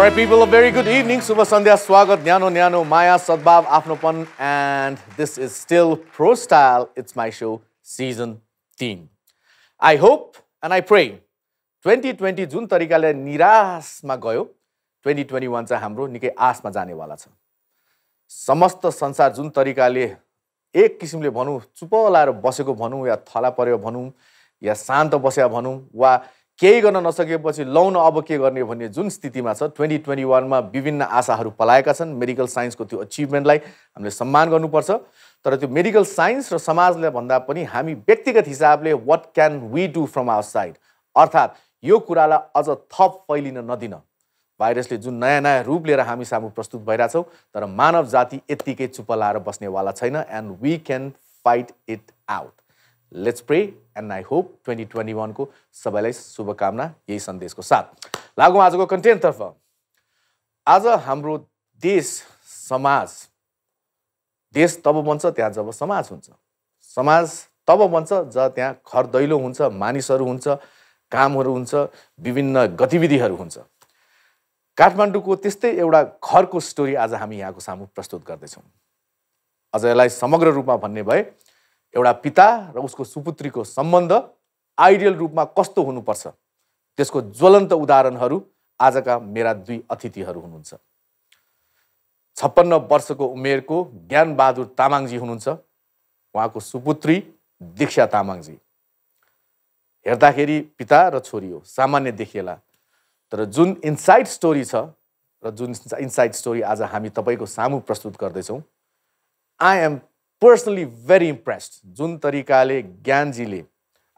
Alright people, a very good evening. Subha Sandhya, Swagat, Nyano, Maya, Sadbhav, Afnopan, and this is still Pro Style. It's my show, Season 10. I hope and I pray 2020 जुन तरिकाले निराशमा गयो 2021 चाहिँ हाम्रो निकै आशमा जानेवाला छ। समस्त संसार जुन तरिकाले एक किसिमले भनौं चुप लाएर बसेको भनौं या थला पर्यो भनौं या शान्त बस्या भनौं वा केही गर्न नसकेपछि लौन अब के गर्ने भन्ने जुन स्थितिमा छ 2021 मा विभिन्न आशाहरू पलाएका छन्। मेडिकल साइन्सको त्यो अचिभमेन्टलाई हामीले सम्मान गर्नुपर्छ, तर त्यो मेडिकल साइन्स र समाजले भन्दा पनि हामी व्यक्तिगत हिसाबले what can we do from our side, अर्थात् यो कुरालाई अझ थप फैलिन नदिन। भाइरसले जुन नयाँ रूप लिएर हामी सामु प्रस्तुत भइराछौं, तर मानव जाति यतिकै चुप लाएर बस्नेवाला छैन and we can fight it out. Let's pray and I hope 2021 को सबैलाई शुभकामना यही सन्देशको साथ लागौं आजको कन्टेन्ट तर्फ। आज हाम्रो देश समाज, देश तब बन्छ त्यहाँ जब समाज हुन्छ, समाज तब बन्छ जब त्यहाँ घर दैलो हुन्छ, मानिसहरू हुन्छ, कामहरू हुन्छ, विभिन्न गतिविधिहरू हुन्छ। काठमाडौँको त्यस्तै एउटा घरको स्टोरी आज हामी यहाँको सामु प्रस्तुत गर्दैछौं। अझ यसलाई समग्र रूपमा भन्ने भए एउटा पिता र उसको सुपुत्रीको सम्बन्ध आइडियल रूपमा कस्तो हुनुपर्छ त्यसको ज्वलन्त उदाहरणहरू आजका मेरा दुई अतिथिहरू हुनुहुन्छ। 56 वर्षको उमेरको ज्ञान बहादुर तामाङजी हुनुहुन्छ, उहाँको सुपुत्री दीक्षा तामाङजी। हेर्दाखेरि पिता र छोरी हो, सामान्य देखिएला, तर जुन इनसाइड स्टोरी छ र जुन इनसाइड स्टोरी आज हामी तपाईको सामु प्रस्तुत गर्दैछौं, I am personally very impressed. जुन तरिकाले ज्ञानजीले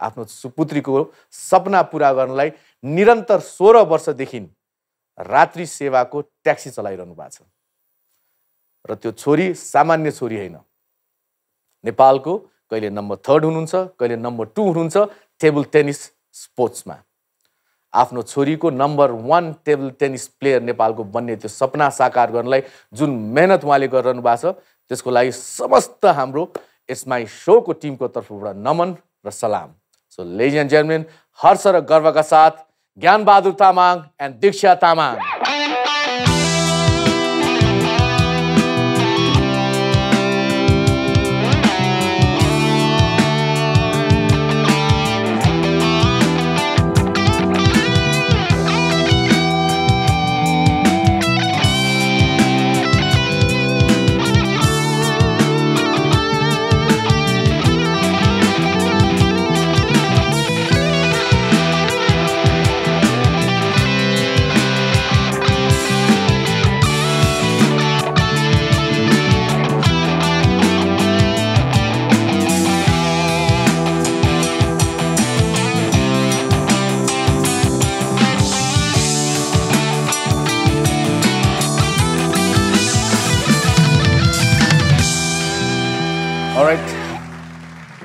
आफ्नो सुपुत्रीको सपना पूरा गर्नलाई निरन्तर 16 वर्षदेखि रात्रि सेवाको ट्याक्सी चलाइरहनु भएको छ र त्यो छोरी सामान्य छोरी हैन। नेपालको कहिले नम्बर 3 हुनुहुन्छ, कहिले नम्बर 2 हुनुहुन्छ टेबल टेनिस स्पोर्ट्समा। आफ्नो छोरीको नम्बर 1 टेबल टेनिस प्लेयर नेपालको बन्ने त्यो सपना साकार गर्नलाई जुन मेहनत उहाँले गरिरहनु भएको छ, त्यसको लागि समस्त हाम्रो इट्स माई शो को टिमको तर्फबाट नमन र सलाम। सो लेडिज एन्ड जेन्टलमेन, हर्ष र गर्वका साथ Gyan Bahadur Tamang and Diksha Tamang.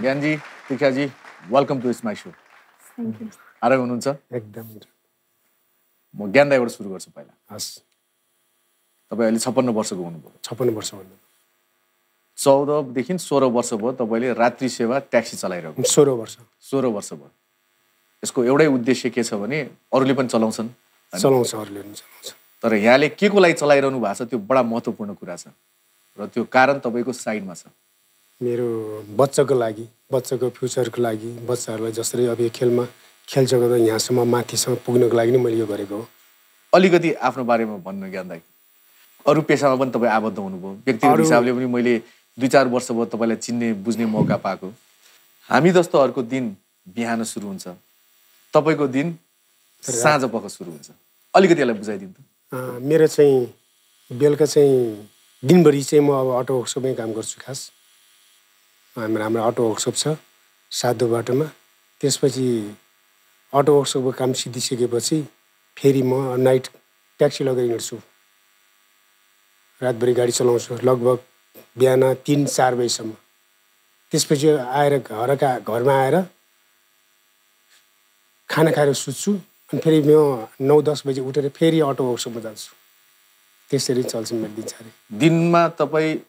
Gyan ji, Diksha ji, welcome to my show. Thank you. आराम हुनुहुन्छ? एकदम। म ज्ञान दाइबाट सुरु गर्छु पहिला। हस्। तपाईँ अहिले 56 वर्षको हुनुभयो। 56 वर्ष भन्नु। 14 देखि 16 वर्ष भयो तपाईले रात्रि सेवा ट्याक्सी चलाइरहेको। 16 वर्ष। 16 वर्ष भयो। यसको एउटै उद्देश्य के छ भने अरूले पनि चलाउँछन्, चलाउँछ, अरूले पनि चलाउँछ, तर यहाँले के को लागि चलाइरहनु भएको छ त्यो बडा महत्त्वपूर्ण कुरा छ र त्यो कारण तपाईको साइडमा छ। मेरो बच्चाको लागि, बच्चाको फ्युचरको लागि, बच्चाहरूलाई जसरी अब यो खेल जगतमा यहाँसम्म माथिसम्म पुग्नको लागि नै मैले यो गरेको हो। अलिकति आफ्नो बारेमा भन्नु ज्ञान दाइ। अरू पेशामा पनि तपाईँ आबद्ध हुनुभयो, व्यक्तिगत हिसाबले पनि मैले 2-4 वर्ष भयो तपाईलाई चिन्ने बुझ्ने मौका पाएको। हामी जस्तोहरूको दिन बिहान सुरु हुन्छ, तपाईको दिन साँझ पख सुरु हुन्छ। अलिकति यसलाई बुझाइदिनु त। मेरो चाहिँ बेलुका चाहिँ दिनभरि चाहिँ म अब अटो वर्कसपमै काम गर्छु। खास हाम्रो अटो वर्कसप छ साधु बाटोमा। त्यसपछि अटो वर्कसपको काम सिद्धिसकेपछि फेरि म नाइट ट्याक्सी लगेर हिँड्छु, रातभरि गाडी चलाउँछु लगभग बिहान 3-4 बजीसम्म। त्यसपछि आएर घरमा आएर खाना खाएर सुत्छु, अनि फेरि म 9-10 बजी उठेर फेरि अटो वर्कसपमा जान्छु। त्यसरी चल्छ मेरो दिनचर्या। दिनमा तपाईँ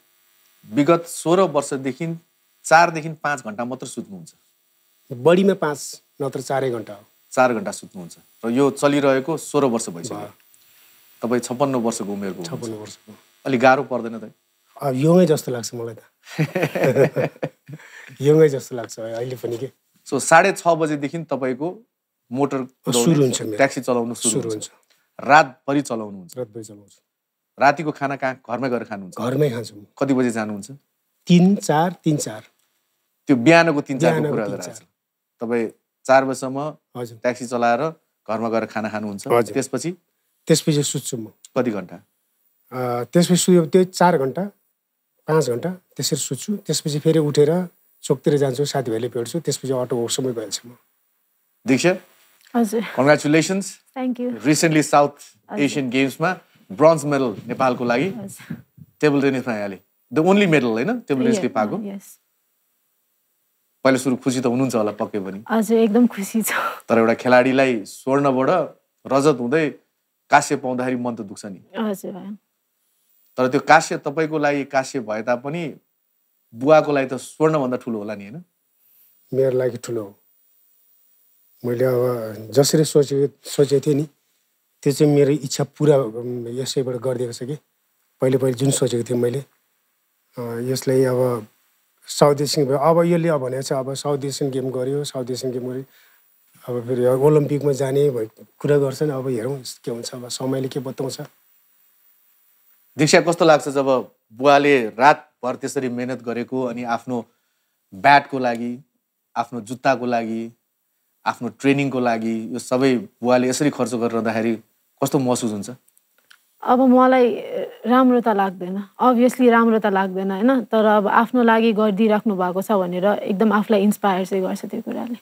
विगत 16 वर्षदेखि 4 देखि 5 घण्टा मात्र सुत्नुहुन्छ? बढीमा 5 नत्र 4 घण्टा हो। 4 घण्टा सुत्नुहुन्छ र यो चलिरहेको 16 वर्ष भइसक्यो। तपाईँ 56 वर्षको उमेरको 56 वर्षको अलि गाह्रो पर्दैन त अब यङै जस्तो लाग्छ मलाई त यङै जस्तो लाग्छ अहिले पनि के सो 6:30 बजेदेखि तपाईँको मोटर सुरु हुन्छ ट्याक्सी चलाउनु सुरु हुन्छ रातभरि चलाउनुहुन्छ रातभरि चलाउँछु रातिको खाना कहाँ घरमै गएर खानुहुन्छ घरमै खान्छु म कति बजे जानुहुन्छ 3-4 त्यो बिहानको 3-4 को बिहानको कुरा 3-4 गरिरहेको छ तपाईँ 4 बजेसम्म हजुर ट्याक्सी चलाएर घरमा गएर खाना खानुहुन्छ हजुर। त्यसपछि सुत्छु म कति घन्टा त्यसपछि सुयो त्यो 4 घन्टा 5 घन्टा त्यसरी सुत्छु त्यसपछि फेरि उठेर चोकतिर जान्छु साथीभाइले भेट्छु त्यसपछि अटो वर्कसम्मै गइहाल्छु म दीक्षा हजुर congratulations thank you recently South Asian गेम्समा ब्रोन्ज मेडल नेपालको लागि टेबल टेनिसमा आइहाले द ओन्ली मेडल होइन टेबल टेनिसले पाएको यस पहिला सुरु खुसी त हुनुहुन्छ होला पक्कै पनि हजुर एकदम खुसी छ तर एउटा खेलाडीलाई स्वर्णबाट रजत हुँदै काश्य पाउँदाखेरि मन त दुख्छ नि हजुर तर त्यो काश्य तपाईँको लागि काश्य भए तापनि बुवाको लागि त स्वर्णभन्दा ठुलो होला नि होइन मेरो लागि ठुलो हो मैले अब जसरी सोचेको थिएँ नि त्यो चाहिँ मेरो इच्छा पुरा यसैबाट गरिदिएको छ कि पहिले जुन सोचेको थिएँ मैले यसलाई अब साउथ एसियन अब यसले अब भनेको छ अब साउथ एसियन गेम गऱ्यो साउथ एसियन गेम गऱ्यो अब फेरि ओलम्पिकमा जाने कुरा गर्छन् अब हेरौँ के हुन्छ अब समयले के बताउँछ दीक्षा कस्तो लाग्छ जब बुवाले रातभर त्यसरी मेहनत गरेको अनि आफ्नो ब्याटको लागि आफ्नो जुत्ताको लागि आफ्नो ट्रेनिङको लागि यो सबै बुवाले यसरी खर्च गरिरहँदाखेरि कस्तो महसुस हुन्छ अब मलाई राम्रो त लाग्दैन अभियसली राम्रो त लाग्दैन होइन तर अब आफ्नो लागि गरिदिइराख्नु भएको छ भनेर एकदम आफूलाई इन्सपायर चाहिँ गर्छ त्यो कुराले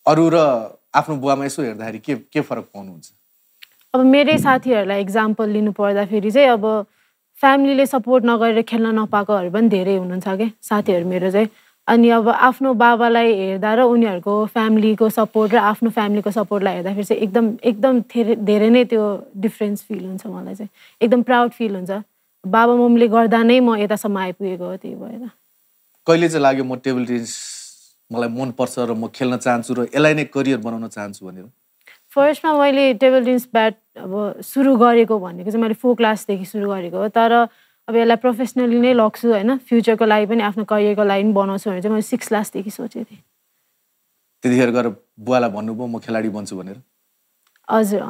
अरू र आफ्नो बुवामा यसो हेर्दाखेरि के फरक पाउनुहुन्छ अब मेरै साथीहरूलाई इक्जाम्पल लिनु पर्दाखेरि चाहिँ अब फ्यामिलीले सपोर्ट नगरेर खेल्न नपाएकोहरू पनि धेरै हुनुहुन्छ क्या साथीहरू मेरो चाहिँ अनि अब आफ्नो बाबालाई हेर्दा र उनीहरूको फ्यामिलीको सपोर्ट र आफ्नो फ्यामिलीको सपोर्टलाई हेर्दाखेरि चाहिँ एकदम धेरै नै त्यो डिफ्रेन्स फिल हुन्छ मलाई चाहिँ एकदम प्राउड फिल हुन्छ बाबा मम्मीले गर्दा नै म यतासम्म आइपुगेको हो त्यही भएर कहिले चाहिँ लाग्यो म टेबल टेनिस मलाई मनपर्छ र म खेल्न चाहन्छु र यसलाई नै करियर बनाउन चाहन्छु भनेर फर्स्टमा मैले टेबल टेनिस ब्याट अब सुरु गरेको भनेको चाहिँ मैले 4 क्लासदेखि सुरु गरेको हो तर अब यसलाई प्रोफेसनली नै लग्छु होइन फ्युचरको लागि पनि आफ्नो करियरको लागि पनि बनाउँछु भनेर चाहिँ मैले 6 क्लासदेखि सोचेको थिएँ त्यतिखेर गएर बुवालाई भन्नुभयो म खेलाडी बन्छु भनेर हजुर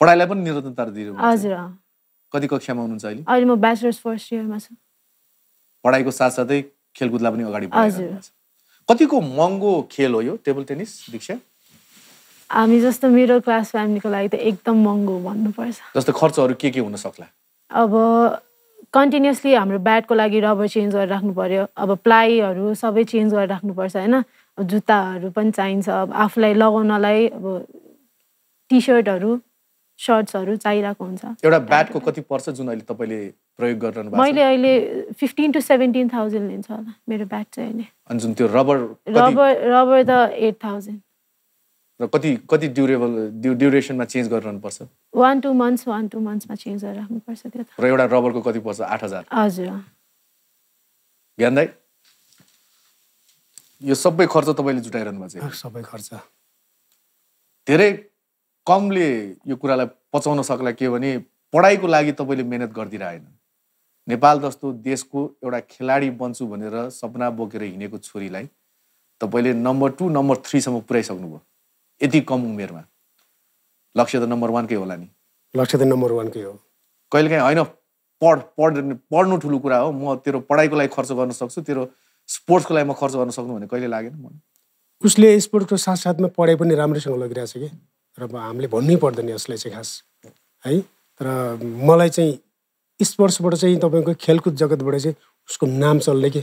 पढाइलाई पनि निरन्तरता दिनु हजुर कति कक्षामा हुनुहुन्छ अहिले अहिले म ब्याचलर्स फर्स्ट इयरमा छु पढाइको साथसाथै खेलकुदलाई पनि अगाडि बढाइरहेको छ कतिको महँगो खेल हो यो टेबल टेनिस दीक्षा हामी जस्तो मिडल क्लास फ्यामिलीको लागि त एकदम महँगो भन्नुपर्छ जस्तो खर्चहरू के हुन सक्ला अब कन्टिन्युसली हाम्रो ब्याटको लागि रबर चेन्ज गरेर राख्नु पर्यो अब प्लाईहरू सबै चेन्ज गरेर राख्नुपर्छ होइन अब जुत्ताहरू पनि चाहिन्छ अब आफूलाई लगाउनलाई अब टी सर्टहरू सर्ट्सहरू चाहिरहेको हुन्छ एउटा ब्याटको कति पर्छ जुन अहिले तपाईँले प्रयोग गरिरहनु भएको छ मैले अहिले 15,000 to 17,000 लिन्छ होला मेरो ब्याट चाहिँ अहिले अनि जुन त्यो रबर त 8,000 र कति ड्युरेसनमा चेन्ज गरिरहनु पर्छ 1-2 मन्थ्समा चेन्ज गरेर राख्नुपर्छ त्यो त र एउटा रबरको कति पर्छ 8,000 हजुर ज्ञान दाइ यो सबै खर्च तपाईँले जुटाइरहनु भएको छ सबै खर्च धेरै कमले यो कुरालाई पचाउन सक्ला के भने पढाइको लागि तपाईँले मेहनत गरिदिरहेन नेपाल जस्तो देशको एउटा खेलाडी बन्छु भनेर सपना बोकेर हिँडेको छोरीलाई तपाईँले नम्बर 2 नम्बर 3 सम्म पुर्याइसक्नुभयो यति कम उमेरमा लक्ष्य त नम्बर 1 कै होला नि लक्ष्य त नम्बर 1 कै हो कहिलेकाहीँ होइन पढ्नु ठुलो कुरा हो म तेरो पढाइको लागि खर्च गर्न सक्छु तेरो स्पोर्ट्सको लागि म खर्च गर्न सक्नु भने कहिले लागेन उसले स्पोर्टको साथसाथमा पढाइ पनि राम्रैसँग लगिरहेछ कि र हामीले भन्नै पर्दैन यसलाई चाहिँ खास है तर मलाई चाहिँ स्पोर्ट्सबाट चाहिँ तपाईँको खेलकुद जगतबाट चाहिँ उसको नाम चल्ने कि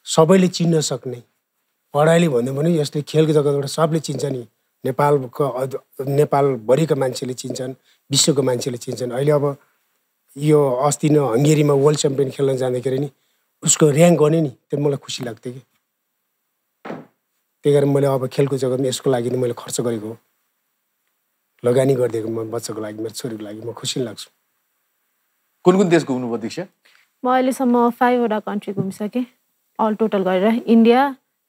सबैले चिन्न सक्ने पढाइले भन्यो भने यसले खेलको जगतबाट सबले चिन्छ नि नेपालभरिका मान्छेले चिन्छन् विश्वको मान्छेले चिन्छन् अहिले अब यो अस्ति नै हङ्गेरीमा वर्ल्ड च्याम्पियन खेल्न जाँदाखेरि नि उसको र्याङ्क गर्ने नि त्यो मलाई खुसी लाग्थ्यो कि त्यही कारण मैले अब खेलको जगतमा यसको लागि नै मैले खर्च गरेको हो लगानी गरिदिएको म बच्चाको लागि मेरो छोरीको लागि म खुसी लाग्छु कुन देश घुम्नुभयो दीक्षा म अहिलेसम्म 5 वटा कन्ट्री घुमिसकेँ अल टोटल गरेर इन्डिया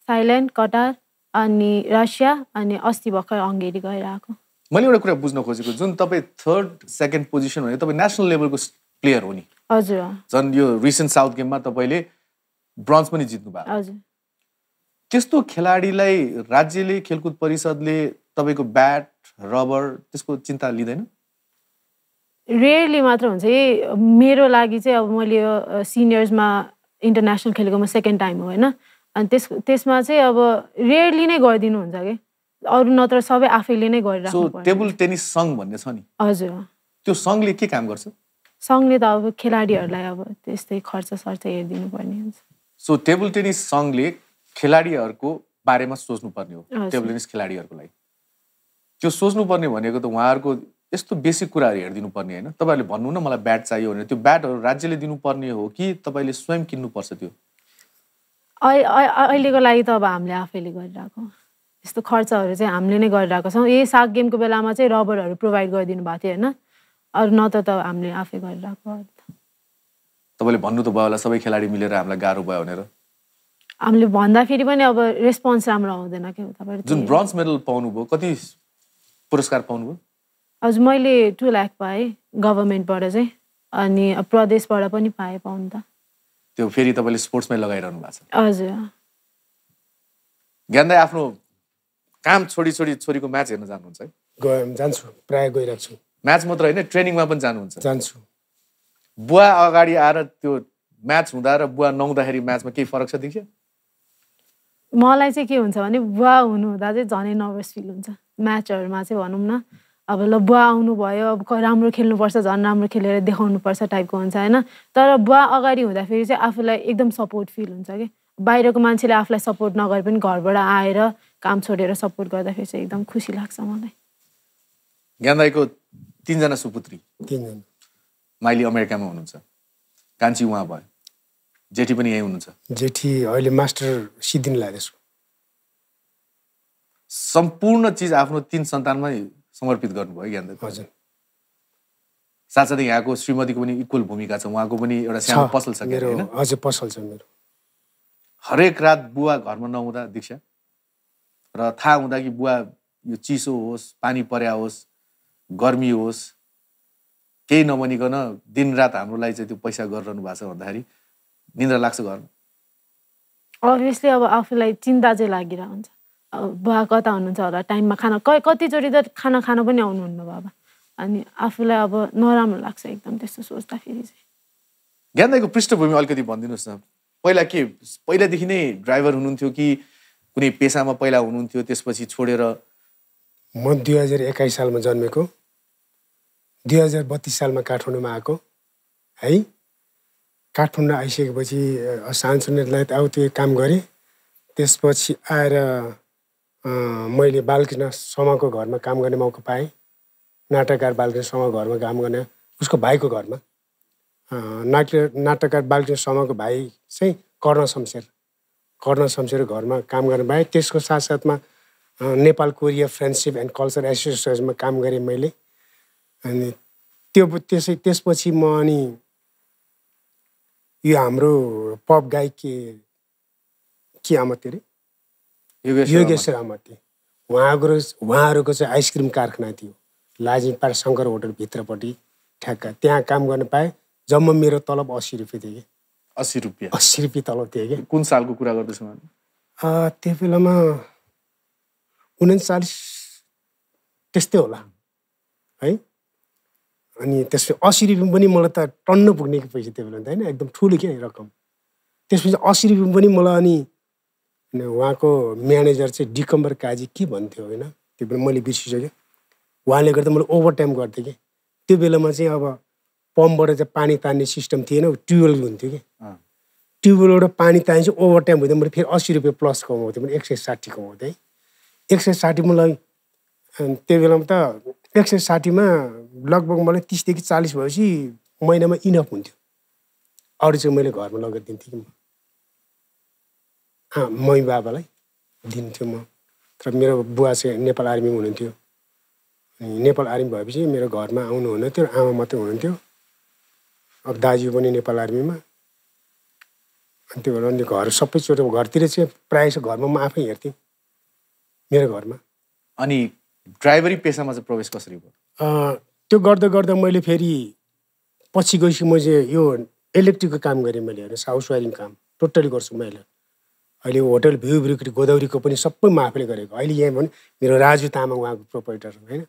थाइल्यान्ड कटार अनि रसिया अनि अस्ति भर्खर हङ्गेरी गएर आएको मैले एउटा कुरा बुझ्न खोजेको जुन तपाईँ 3rd 2nd पोजिसन भने तपाईँ नेसनल लेभलको प्लेयर हो नि हजुर झन् यो रिसेन्ट साउथ गेममा तपाईँले ब्रोन्ज पनि जित्नु भयो हजुर त्यस्तो खेलाडीलाई राज्यले खेलकुद परिषदले तपाईँको ब्याट रबर त्यसको चिन्ता लिँदैन रेयरली मात्र हुन्छ कि मेरो लागि चाहिँ अब मैले यो सिनियर्समा इन्टरनेसनल खेलेको म 2nd टाइम हो होइन अनि त्यसमा चाहिँ अब रेयरली नै गरिदिनुहुन्छ कि अरू नत्र सबै आफैले नै गरिराख्नु सो टेबल टेनिस सङ्घ भन्ने छ नि हजुर त्यो सङ्घले के काम गर्छ सङ्घले त अब खेलाडीहरूलाई अब त्यस्तै खर्च हेरिदिनु पर्ने हुन्छ सो टेबल टेनिस सङ्घले खेलाडीहरूको बारेमा सोच्नुपर्ने हो टेबल टेनिस खेलाडीहरूको लागि त्यो सोच्नुपर्ने भनेको त उहाँहरूको यस्तो बेसिक कुराहरू हेरिदिनु पर्ने होइन तपाईँहरूले भन्नु न मलाई ब्याट चाहियो भने त्यो ब्याटहरू राज्यले दिनुपर्ने हो कि तपाईँले स्वयं किन्नुपर्छ त्यो अहिलेको लागि त अब हामीले आफैले गरिरहेको यस्तो खर्चहरू चाहिँ हामीले नै गरिरहेको छौँ यही साग गेमको बेलामा चाहिँ रबरहरू प्रोभाइड गरिदिनु भएको थियो होइन अरू न त हामीले आफै गरिरहेको तपाईँले भन्नु त भयो होला सबै खेलाडी मिलेर हामीलाई गाह्रो भयो भनेर हामीले भन्दाखेरि पनि अब रेस्पोन्स राम्रो आउँदैन के तपाईहरु जुन ब्रोन्ज मेडल पाउनुभयो कति पुरस्कार पाउनुभयो हजुर मैले 2 लाख पाएँ गभर्नमेन्टबाट चाहिँ अनि प्रदेशबाट पनि पाएँ पाउनु त त्यो फेरि तपाईले स्पोर्ट्समै लगाइरहनु भएको छ हजुर ज्ञानदाइ आफ्नो काम छोडी छोरीको म्याच हेर्न जानुहुन्छ है जान्छु प्राय गइरहेको छु म्याच मात्र हैन ट्रेनिङमा पनि जानुहुन्छ जान्छु बुवा अगाडि आएर त्यो म्याच हुँदा र बुवा नहुँदाखेरि म्याचमा केही फरक छ देखियो मलाई चाहिँ के हुन्छ भने बुवा हुनु हुँदा चाहिँ झनै नर्भस फिल हुन्छ म्याचहरुमा चाहिँ भनौं न अब ल बुवा आउनु भयो अब राम्रो खेल्नुपर्छ झन् राम्रो खेलेर देखाउनुपर्छ टाइपको हुन्छ हैन तर बुवा अगाडि हुँदाखेरि चाहिँ आफूलाई एकदम सपोर्ट फिल हुन्छ के बाहिरको मान्छेले आफूलाई सपोर्ट नगरे पनि घरबाट आएर काम छोडेर सपोर्ट गर्दाखेरि चाहिँ एकदम खुसी लाग्छ मलाई ज्ञानदाइको 3 जना सुपुत्री 3 जना माइली अमेरिकामा हुनुहुन्छ कान्छी उहाँ भयो जेठी पनि यही हुनुहुन्छ जेठी अहिले मास्टर सिद्धिन लाग्दैछ सम्पूर्ण चीज आफ्नो 3 सन्तानमै समर्पित गर्नुभयो ज्ञानदाइ हजुर साथसाथै यहाँको श्रीमतीको पनि इक्वल भूमिका छ उहाँको पनि एउटा सानो पसल छ मेरो हजुर पसल छ मेरो हरेक रात बुवा घरमा नहुँदा दीक्षा र थाहा हुँदा कि बुवा यो चिसो होस् पानी पर्या होस् गर्मी होस् केही नभनिकन दिनरात हाम्रो लागि चाहिँ त्यो पैसा गरिरहनु भएको छ भन्दाखेरि निन्द्रा लाग्छ घरमा अभियसली अब आफूलाई चिन्ता चाहिँ लागिरहेको हुन्छ अब बुवा कता हुनुहुन्छ होला टाइममा खाना कतिचोटि त खाना खान पनि आउनुहुन्न बाबा अनि आफूलाई अब नराम्रो लाग्छ एकदम त्यस्तो सोच्दाखेरि चाहिँ ज्ञानदाइको पृष्ठभूमि अलिकति भनिदिनुहोस् न पहिलादेखि नै ड्राइभर हुनुहुन्थ्यो कि कुनै पेसामा पहिला हुनुहुन्थ्यो त्यसपछि छोडेर म 2021 सालमा जन्मेको 2032 सालमा काठमाडौँमा आएको है काठमाडौँ आइसकेपछि सानसुनेलाई अब त्यो काम गरेँ त्यसपछि आएर मैले बालकृष्ण शर्माको घरमा काम गर्ने मौका पाएँ नाटककार बालकृष्ण शर्माको घरमा काम गर्ने उसको भाइको घरमा नाटककार बालकृष्ण शर्माको भाइ चाहिँ कर्ण शमशेर घरमा काम गर्न पाएँ त्यसको साथसाथमा Nepal Korea friendship and culture एसोसिएसनमा काम गरेँ मैले अनि त्यसपछि म अनि यो हाम्रो पप गायक के आमते रे योगेश्वर आमते उहाँहरूको चाहिँ आइसक्रिम कारखाना थियो लाजिमपाट शङ्कर होटलभित्रपट्टि ठ्याक्क त्यहाँ काम गर्न पाएँ जम्मा मेरो तलब 80 रुपियाँ थियो कि 80 रुपियाँ तलब थियो कि कुन सालको कुरा गर्दैछु त्यो बेलामा 39 त्यस्तै होला है अनि त्यसपछि 80 रुपियाँ पनि मलाई त टन्न पुग्ने पैसा त्यो बेला होइन एकदम ठुलो के रकम त्यसपछि 80 रुपियाँ पनि मलाई अनि उहाँको म्यानेजर चाहिँ डिकम्बर काजी के भन्थ्यो होइन त्यो बेला मैले बिर्सिसकेँ उहाँले गर्दा मैले ओभर टाइम गर्थेँ कि त्यो बेलामा चाहिँ अब पम्पबाट चाहिँ पानी तान्ने सिस्टम थिएन ट्युबवेल हुन्थ्यो कि ट्युबवेलबाट पानी ताने चाहिँ ओभर टाइम हुँदा मैले फेरि 80 रुपियाँ प्लस कमाउँथेँ मैले 160 कमाउँथेँ 160 मलाई त्यो बेलामा त 160मा लगभग मलाई 30 देखि 40 भएपछि महिनामा इनफ हुन्थ्यो अरू चाहिँ मैले घरमा लगेर दिन्थेँ कि मै बाबालाई दिन्थ्यो म तर मेरो बुवा चाहिँ नेपाल आर्मीमा हुनुहुन्थ्यो अनि नेपाल आर्मी भएपछि मेरो घरमा आउनु हुन थियो आमा मात्रै हुनुहुन्थ्यो अब दाजु पनि नेपाल आर्मीमा अनि त्यो भएर अनि घर सबै चोटि घरतिर चाहिँ प्रायः घरमा म आफै हेर्थेँ मेरो घरमा अनि ड्राइभरी पेसामा चाहिँ प्रवेश कसरी भयो? त्यो गर्दा गर्दा मैले फेरि पछि गएपछि म चाहिँ यो इलेक्ट्रिकको काम गरेँ मैले हेर्नुहोस्, हाउस वायरिङ काम टोटली गर्छु मैले। अहिले होटल भ्यू ब्रिकेट गोदावरीको पनि सबै म आफूले गरेको। अहिले यहाँ भने मेरो राजु तामाङ उहाँको प्रोपराइटर होइन,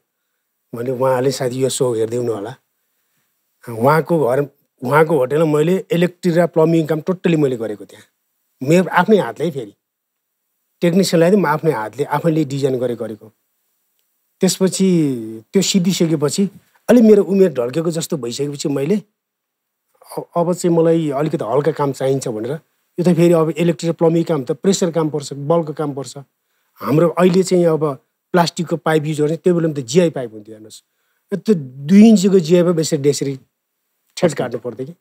मैले उहाँले साथी यो सो हेरिदिनु होला। उहाँको होटलमा मैले इलेक्ट्रिक र प्लम्बिङ काम टोटली मैले गरेको। त्यहाँ मेरो आफ्नै हातले फेरि टेक्निसियनलाई म आफ्नै हातले आफैले डिजाइन गरेको। त्यसपछि त्यो सिद्धिसकेपछि अलि मेरो उमेर ढल्केको जस्तो भइसकेपछि मैले अब चाहिँ मलाई अलिकति हल्का काम चाहिन्छ भनेर यो त फेरि अब इलेक्ट्रिक प्लम्बिङ काम त प्रेसर काम पर्छ, बल्बको काम पर्छ। हाम्रो अहिले चाहिँ अब प्लास्टिकको पाइप युज गर्ने, त्यो बेलामा त जिआई पाइप हुन्थ्यो हेर्नुहोस्, त्यो 2 इन्चको जिआई पाइप यसरी ठेट काट्नु पर्थ्यो कि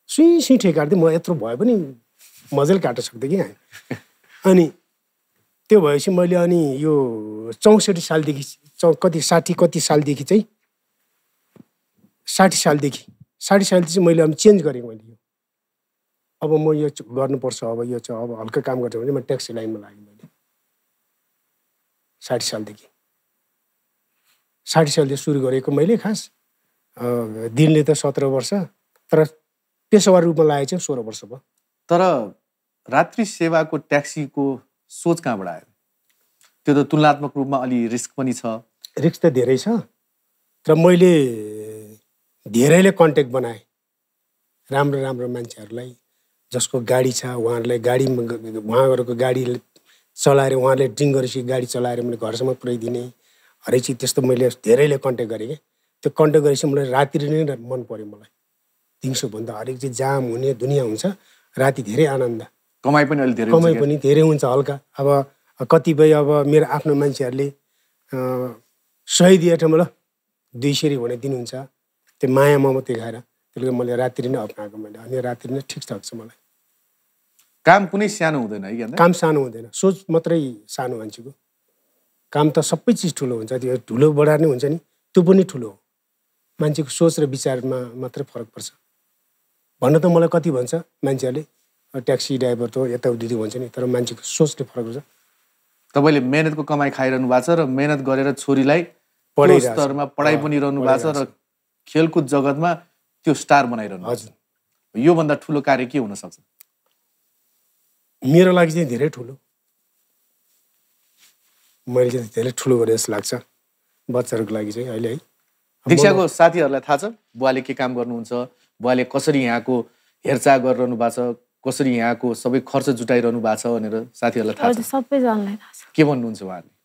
सुई ठेट काट्थेँ म। यत्रो भयो पनि मजाले काट्न सक्थेँ कि। अनि त्यो भएपछि मैले अनि यो 64 सालदेखि कति सालदेखि चाहिँ 60 सालदेखि चाहिँ मैले अब चेन्ज गरेँ मैले। अब म यो गर्नुपर्छ, अब यो चाहिँ अब हल्का काम गर्छु भने म ट्याक्सी लाइनमा लागेँ मैले 60 सालदेखि। 60 सालदेखि सुरु गरेको मैले। खास दिनले त 17 वर्ष, तर पेसावर रूपमा लागेको चाहिँ 16 वर्ष भयो। तर रात्रि सेवाको ट्याक्सीको सोच कहाँबाट आयो? त्यो त तुलनात्मक रूपमा अलि रिस्क पनि छ। रिस्क त धेरै छ, तर मैले धेरैले कन्ट्याक्ट बनाएँ, राम्रो मान्छेहरूलाई जसको गाडी छ उहाँहरूलाई उहाँहरूको गाडी चलाएर उहाँहरूले ड्रिङ्क गरेपछि गाडी चलाएर मैले घरसम्म पुर्याइदिने हरेक चिज त्यस्तो मैले धेरैले कन्ट्याक्ट गरेँ। त्यो कन्ट्याक्ट गरेपछि मलाई राति नै मन पर्यो मलाई। दिउँसोभन्दा हरेक चिज जाम हुने दुनियाँ हुन्छ, राति धेरै आनन्द, कमाइ पनि धेरै हुन्छ हल्का। अब कतिपय अब मेरो आफ्नो मान्छेहरूले 100 दिए ठाउँमा ल 200 भने दिनुहुन्छ, त्यो माया ममता देखाएर। त्यसले मैले रात्रि नै अप्नाएको मैले। अनि रात्रि नै ठिक ठाक छ मलाई। काम कुनै सानो हुँदैन है? काम सानो हुँदैन, सोच मात्रै सानो मान्छेको। काम त सबै चिज ठुलो हुन्छ, त्यो ठुलो बडा नै हुन्छ नि, त्यो पनि ठुलो हो। मान्छेको सोच र विचारमा मात्रै फरक पर्छ। भन्न त मलाई कति भन्छ मान्छेहरूले ट्याक्सी ड्राइभर त यताउति भन्छ नि, तर मान्छेको सोचले फरक हुन्छ। तपाईँले मेहनतको कमाइ खाइरहनु भएको छ र मेहनत गरेर छोरीलाई त्यो स्तरमा पढाइ पनि रहनु भएको छ र खेलकुद जगतमा त्यो स्टार बनाइरहनु। हजुर, योभन्दा ठुलो कार्य के हुन सक्छ? मेरो लागि चाहिँ धेरै ठुलो, मैले चाहिँ धेरै ठुलो गरेँ जस्तो लाग्छ बच्चाहरूको लागि चाहिँ अहिले है। दीक्षाको साथीहरूलाई थाहा छ बुवाले के काम गर्नुहुन्छ, बुवाले कसरी यहाँको हेरचाह गरिरहनु भएको छ, कसरी यहाँको सबै खर्च जुटाइरहनु भएको छ भनेर साथीहरूलाई थाहा छ? सबैजनालाई थाहा छ। के भन्नुहुन्छ उहाँहरूले?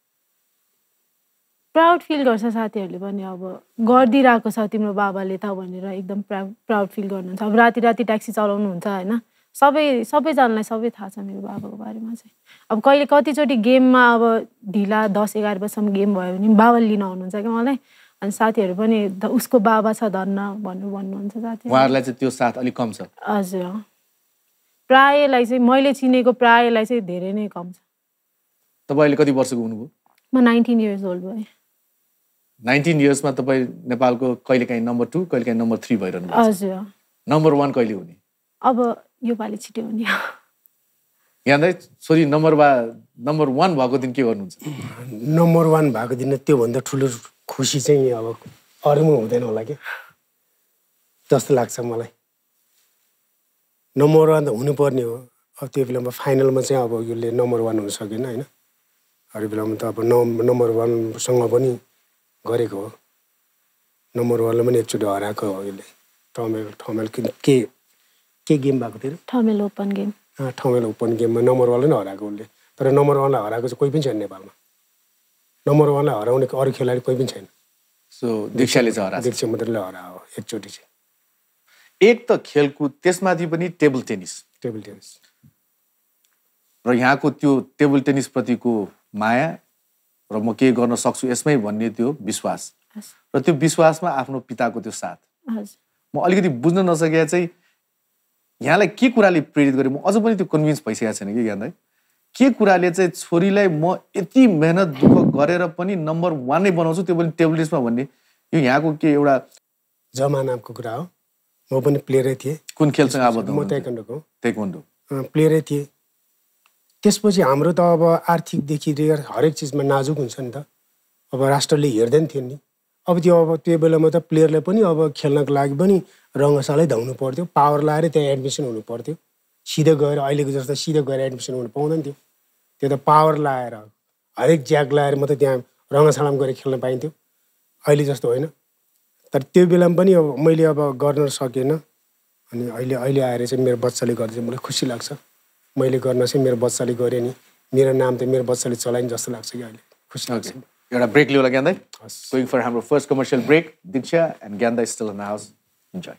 प्राउड फिल गर्छ साथीहरूले पनि, अब गरिदिरहेको छ तिम्रो बाबाले त भनेर एकदम प्राउड फिल गर्नुहुन्छ। अब राति ट्याक्सी चलाउनुहुन्छ होइन, सबैजनालाई सबै थाहा छ मेरो बाबाको बारेमा चाहिँ। अब कतिचोटि गेममा अब ढिला 10-11 बजीसम्म गेम भयो भने बाबाले लिन आउनुहुन्छ क्या मलाई। अनि साथीहरू पनि उसको बाबा छ धन्न भन्नुहुन्छ साथी। उहाँहरूलाई चाहिँ त्यो साथ अलिक कम छ? हजुर, प्रायलाई चाहिँ मैले चिनेको प्रायलाई चाहिँ धेरै नै कम छ। तपाईँ अहिले कति वर्षको हुनुभयो? म 19 इयर्स ओल्ड भएँ। 19 इयर्समा तपाईँ नेपालको कहिलेकाहीँ नम्बर 2 कहिलेकाहीँ नम्बर 3 भइरहनु भएको छ। हजुर। नम्बर 1 कहिले हुने? अब यो पालि छिटो हुने। यहाँ छोरी नम्बर 1 भएको दिन के गर्नुहुन्छ? नम्बर 1 भएको दिन त्योभन्दा ठुलो खुसी चाहिँ अब अरूमा हुँदैन होला कि जस्तो लाग्छ मलाई। नम्बर 1 त हुनुपर्ने हो। अब त्यो बेलामा फाइनलमा चाहिँ अब यसले नम्बर 1 हुन सकेन होइन। अरू बेलामा त अब नम्बर 1सँग पनि गरेको हो। नम्बर 1लाई पनि एकचोटि हराएको हो यसले। ठमेल के गेम भएको थियो? Thamel open game. Thamel open गेममा नम्बर 1लाई नै हराएको उसले। तर नम्बर 1लाई हराएको चाहिँ कोही पनि छैन नेपालमा। नम्बर 1लाई हराउने अरू खेलाडी कोही पनि छैन। सो दीक्षाले चाहिँ हराएको? दीक्षा मात्रै हरायो एकचोटि चाहिँ। एक त खेलकुद, त्यसमाथि पनि टेबल टेनिस र यहाँको त्यो टेबल टेनिस प्रतिको माया र म के गर्न सक्छु यसमै भन्ने त्यो विश्वास र त्यो विश्वासमा आफ्नो पिताको त्यो साथ। म अलिकति बुझ्न नसकेको चाहिँ यहाँलाई के कुराले प्रेरित गरे? म अझ पनि त्यो कन्भिन्स भइसकेको छैन कि यहाँलाई के कुराले चाहिँ छोरीलाई म यति मेहनत दुःख गरेर पनि नम्बर 1 नै बनाउँछु त्यो पनि टेबल टेनिसमा भन्ने यो यहाँको के एउटा जमानाको कुरा हो। म पनि प्लेयरै थिएँ। कुन खेलसँग आबद्ध? म ताइक्वान्डो प्लेयरै थिएँ। त्यसपछि हाम्रो त अब आर्थिकदेखि लिएर हरेक चिजमा नाजुक हुन्छ नि त। अब राष्ट्रले हेर्दैन थियो नि। अब त्यो बेलामा त प्लेयरलाई पनि अब खेल्नको लागि पनि रङ्गशालै धाउनु पर्थ्यो, पावर लाएर त्यहाँ एडमिसन हुनु पर्थ्यो। सिधै गएर अहिलेको जस्तो सिधै गएर एडमिसन हुनु पाउँदैन थियो। त्यो त पावर लाएर हरेक ज्याक लाएर मात्रै त्यहाँ रङ्गशालामा गएर खेल्न पाइन्थ्यो, अहिले जस्तो होइन। तर त्यो बेलामा पनि अब मैले अब गर्न सकेन। अनि अहिले आएर चाहिँ मेरो बच्चाले गर्दा चाहिँ मलाई खुसी लाग्छ। मैले गर्न चाहिँ मेरो बच्चाले गरे नि, मेरो नाम त मेरो बच्चाले चलाइन् जस्तो लाग्छ कि अहिले खुसी लाग्छ। एउटा ब्रेक लियो होला ज्ञानदाई। गोइङ फर हाम्रो first commercial break. Diksha and ज्ञानदाई still in the house. Enjoy.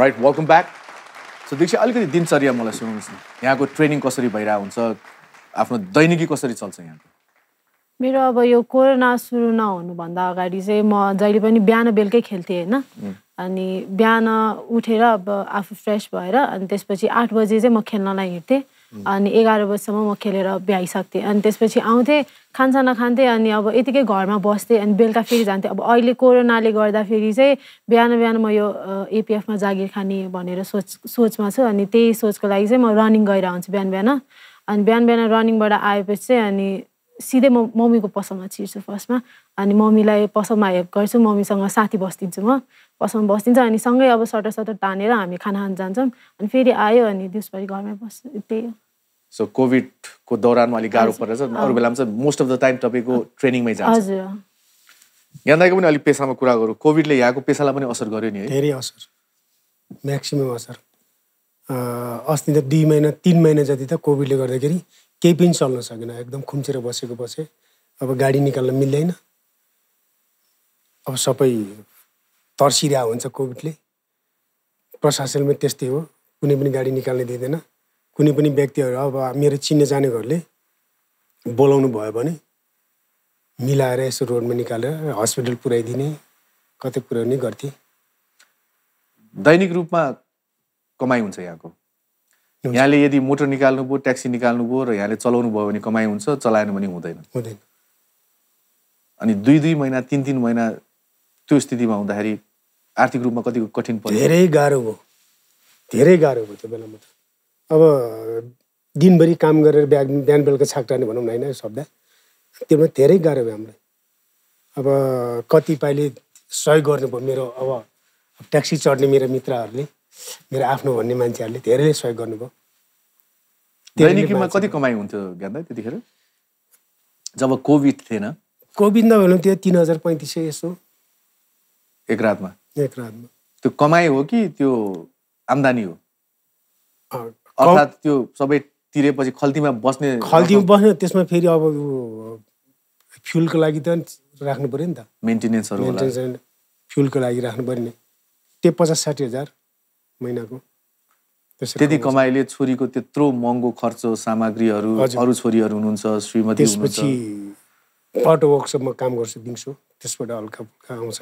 Right, welcome back. So Diksha, अलिकति दिनचर्या मलाई सुनाउनुहोस् न। यहाँको ट्रेनिङ कसरी भइरहेको हुन्छ, आफ्नो दैनिकी कसरी चल्छ यहाँको? मेरो अब यो कोरोना सुरु नहुनुभन्दा अगाडि चाहिँ म जहिले पनि बिहान बेलुकै खेल्थेँ होइन। अनि बिहान उठेर अब आफू फ्रेस भएर अनि त्यसपछि 8 बजे चाहिँ म खेल्नलाई हिँड्थेँ। अनि 11 बजीसम्म म खेलेर भ्याइसक्थेँ। अनि त्यसपछि आउँथेँ, खानसाना खान्थेँ, अनि अब यतिकै घरमा बस्थेँ। अनि बेलुका फेरि जान्थेँ। अब अहिले कोरोनाले गर्दाखेरि चाहिँ बिहान म यो एपिएफमा जागिर खाने भनेर सोचमा छु। अनि त्यही सोचको लागि चाहिँ म रनिङ गइरहेको हुन्छु बिहान। अनि बिहान रनिङबाट आएपछि चाहिँ अनि सिधै म मम्मीको पसलमा छिर्छु फर्स्टमा। अनि मम्मीलाई पसलमा हेल्प गर्छु, मम्मीसँग साथी बस्दिन्छु, म पसलमा बस्दिन्छ। अनि सँगै अब सटर तानेर हामी खाना खान जान्छौँ। अनि फेरि आयो अनि दिउँसभरि घरमै बस्छु, त्यही हो। सो कोभिडको दौरानमा अलिक गाह्रो परेछ, अरू बेलामा चाहिँ मोस्ट अफ द टाइम तपाईँको ट्रेनिङमै जान्छ। हजुर। ज्ञानदाईको पनि अलिक पेसामा कुरा गरौँ। कोभिडले यहाँको पेसालाई पनि असर गर्यो नि है? धेरै असर, म्याक्सिमम असर। अस्ति त 2 महिना 3 महिना जति त कोभिडले गर्दाखेरि केही पनि चल्न सकेन, एकदम खुम्चेर बसेँ। अब गाडी निकाल्न मिल्दैन, अब सबै तर्सिरहेको हुन्छ कोभिडले। प्रशासनमा त्यस्तै हो, कुनै पनि गाडी निकाल्न दिँदैन। कुनै पनि व्यक्तिहरू अब मेरो चिन्ने जानेहरूले बोलाउनु भयो भने मिलाएर यसो रोडमा निकालेर हस्पिटल पुर्याइदिने, कतै पुर्याउने गर्थे। दैनिक रूपमा कमाइ हुन्छ यहाँको? यहाँले यदि मोटर निकाल्नु भयो, ट्याक्सी निकाल्नु भयो र यहाँले चलाउनु भयो भने कमाइ हुन्छ, चलाएन भने हुँदैन? अनि 2 महिना 3 महिना त्यो स्थितिमा हुँदाखेरि आर्थिक रूपमा कतिको कठिन पर्यो? धेरै गाह्रो भयो त्यो बेलामा त। अब दिनभरि काम गरेर बिहान बेलुका छाक्टाने भनौँ न होइन शब्द, त्योमा धेरै गाह्रो भयो हामीलाई। अब कतिपयले सहयोग गर्नुभयो मेरो, अब ट्याक्सी चढ्ने मेरो मित्रहरूले, मेरो आफ्नो भन्ने मान्छेहरूले धेरैले सहयोग गर्नुभयो। दैनिकीमा कति कमाइ हुन्थ्यो ज्ञानदाई त्यतिखेर जब कोभिड थिएन? कोभिड नभनौँ त्यो 3000-3500 यसो एक रातमा। त्यो कमाइ हो कि त्यो आम्दानी हो? अर्थात् त्यो सबै तिरेपछि खल्तीमा बस्ने त्यसमा फेरि अब फ्युलको लागि त राख्नु पर्यो नि त, मेन्टेनेन्सहरू होला, फ्युलको लागि राख्नु पर्यो नि। त्यो 50-60 हजार महिनाको। त्यति कमाइले छोरीको त्यत्रो महँगो खर्च, सामग्रीहरू, अरू छोरीहरू हुनुहुन्छ, श्रीमती हुनुहुन्छ। त्यसपछि अटो वर्कसपमा काम गर्छु दिउँसो, त्यसबाट हल्का फुल्का आउँछ,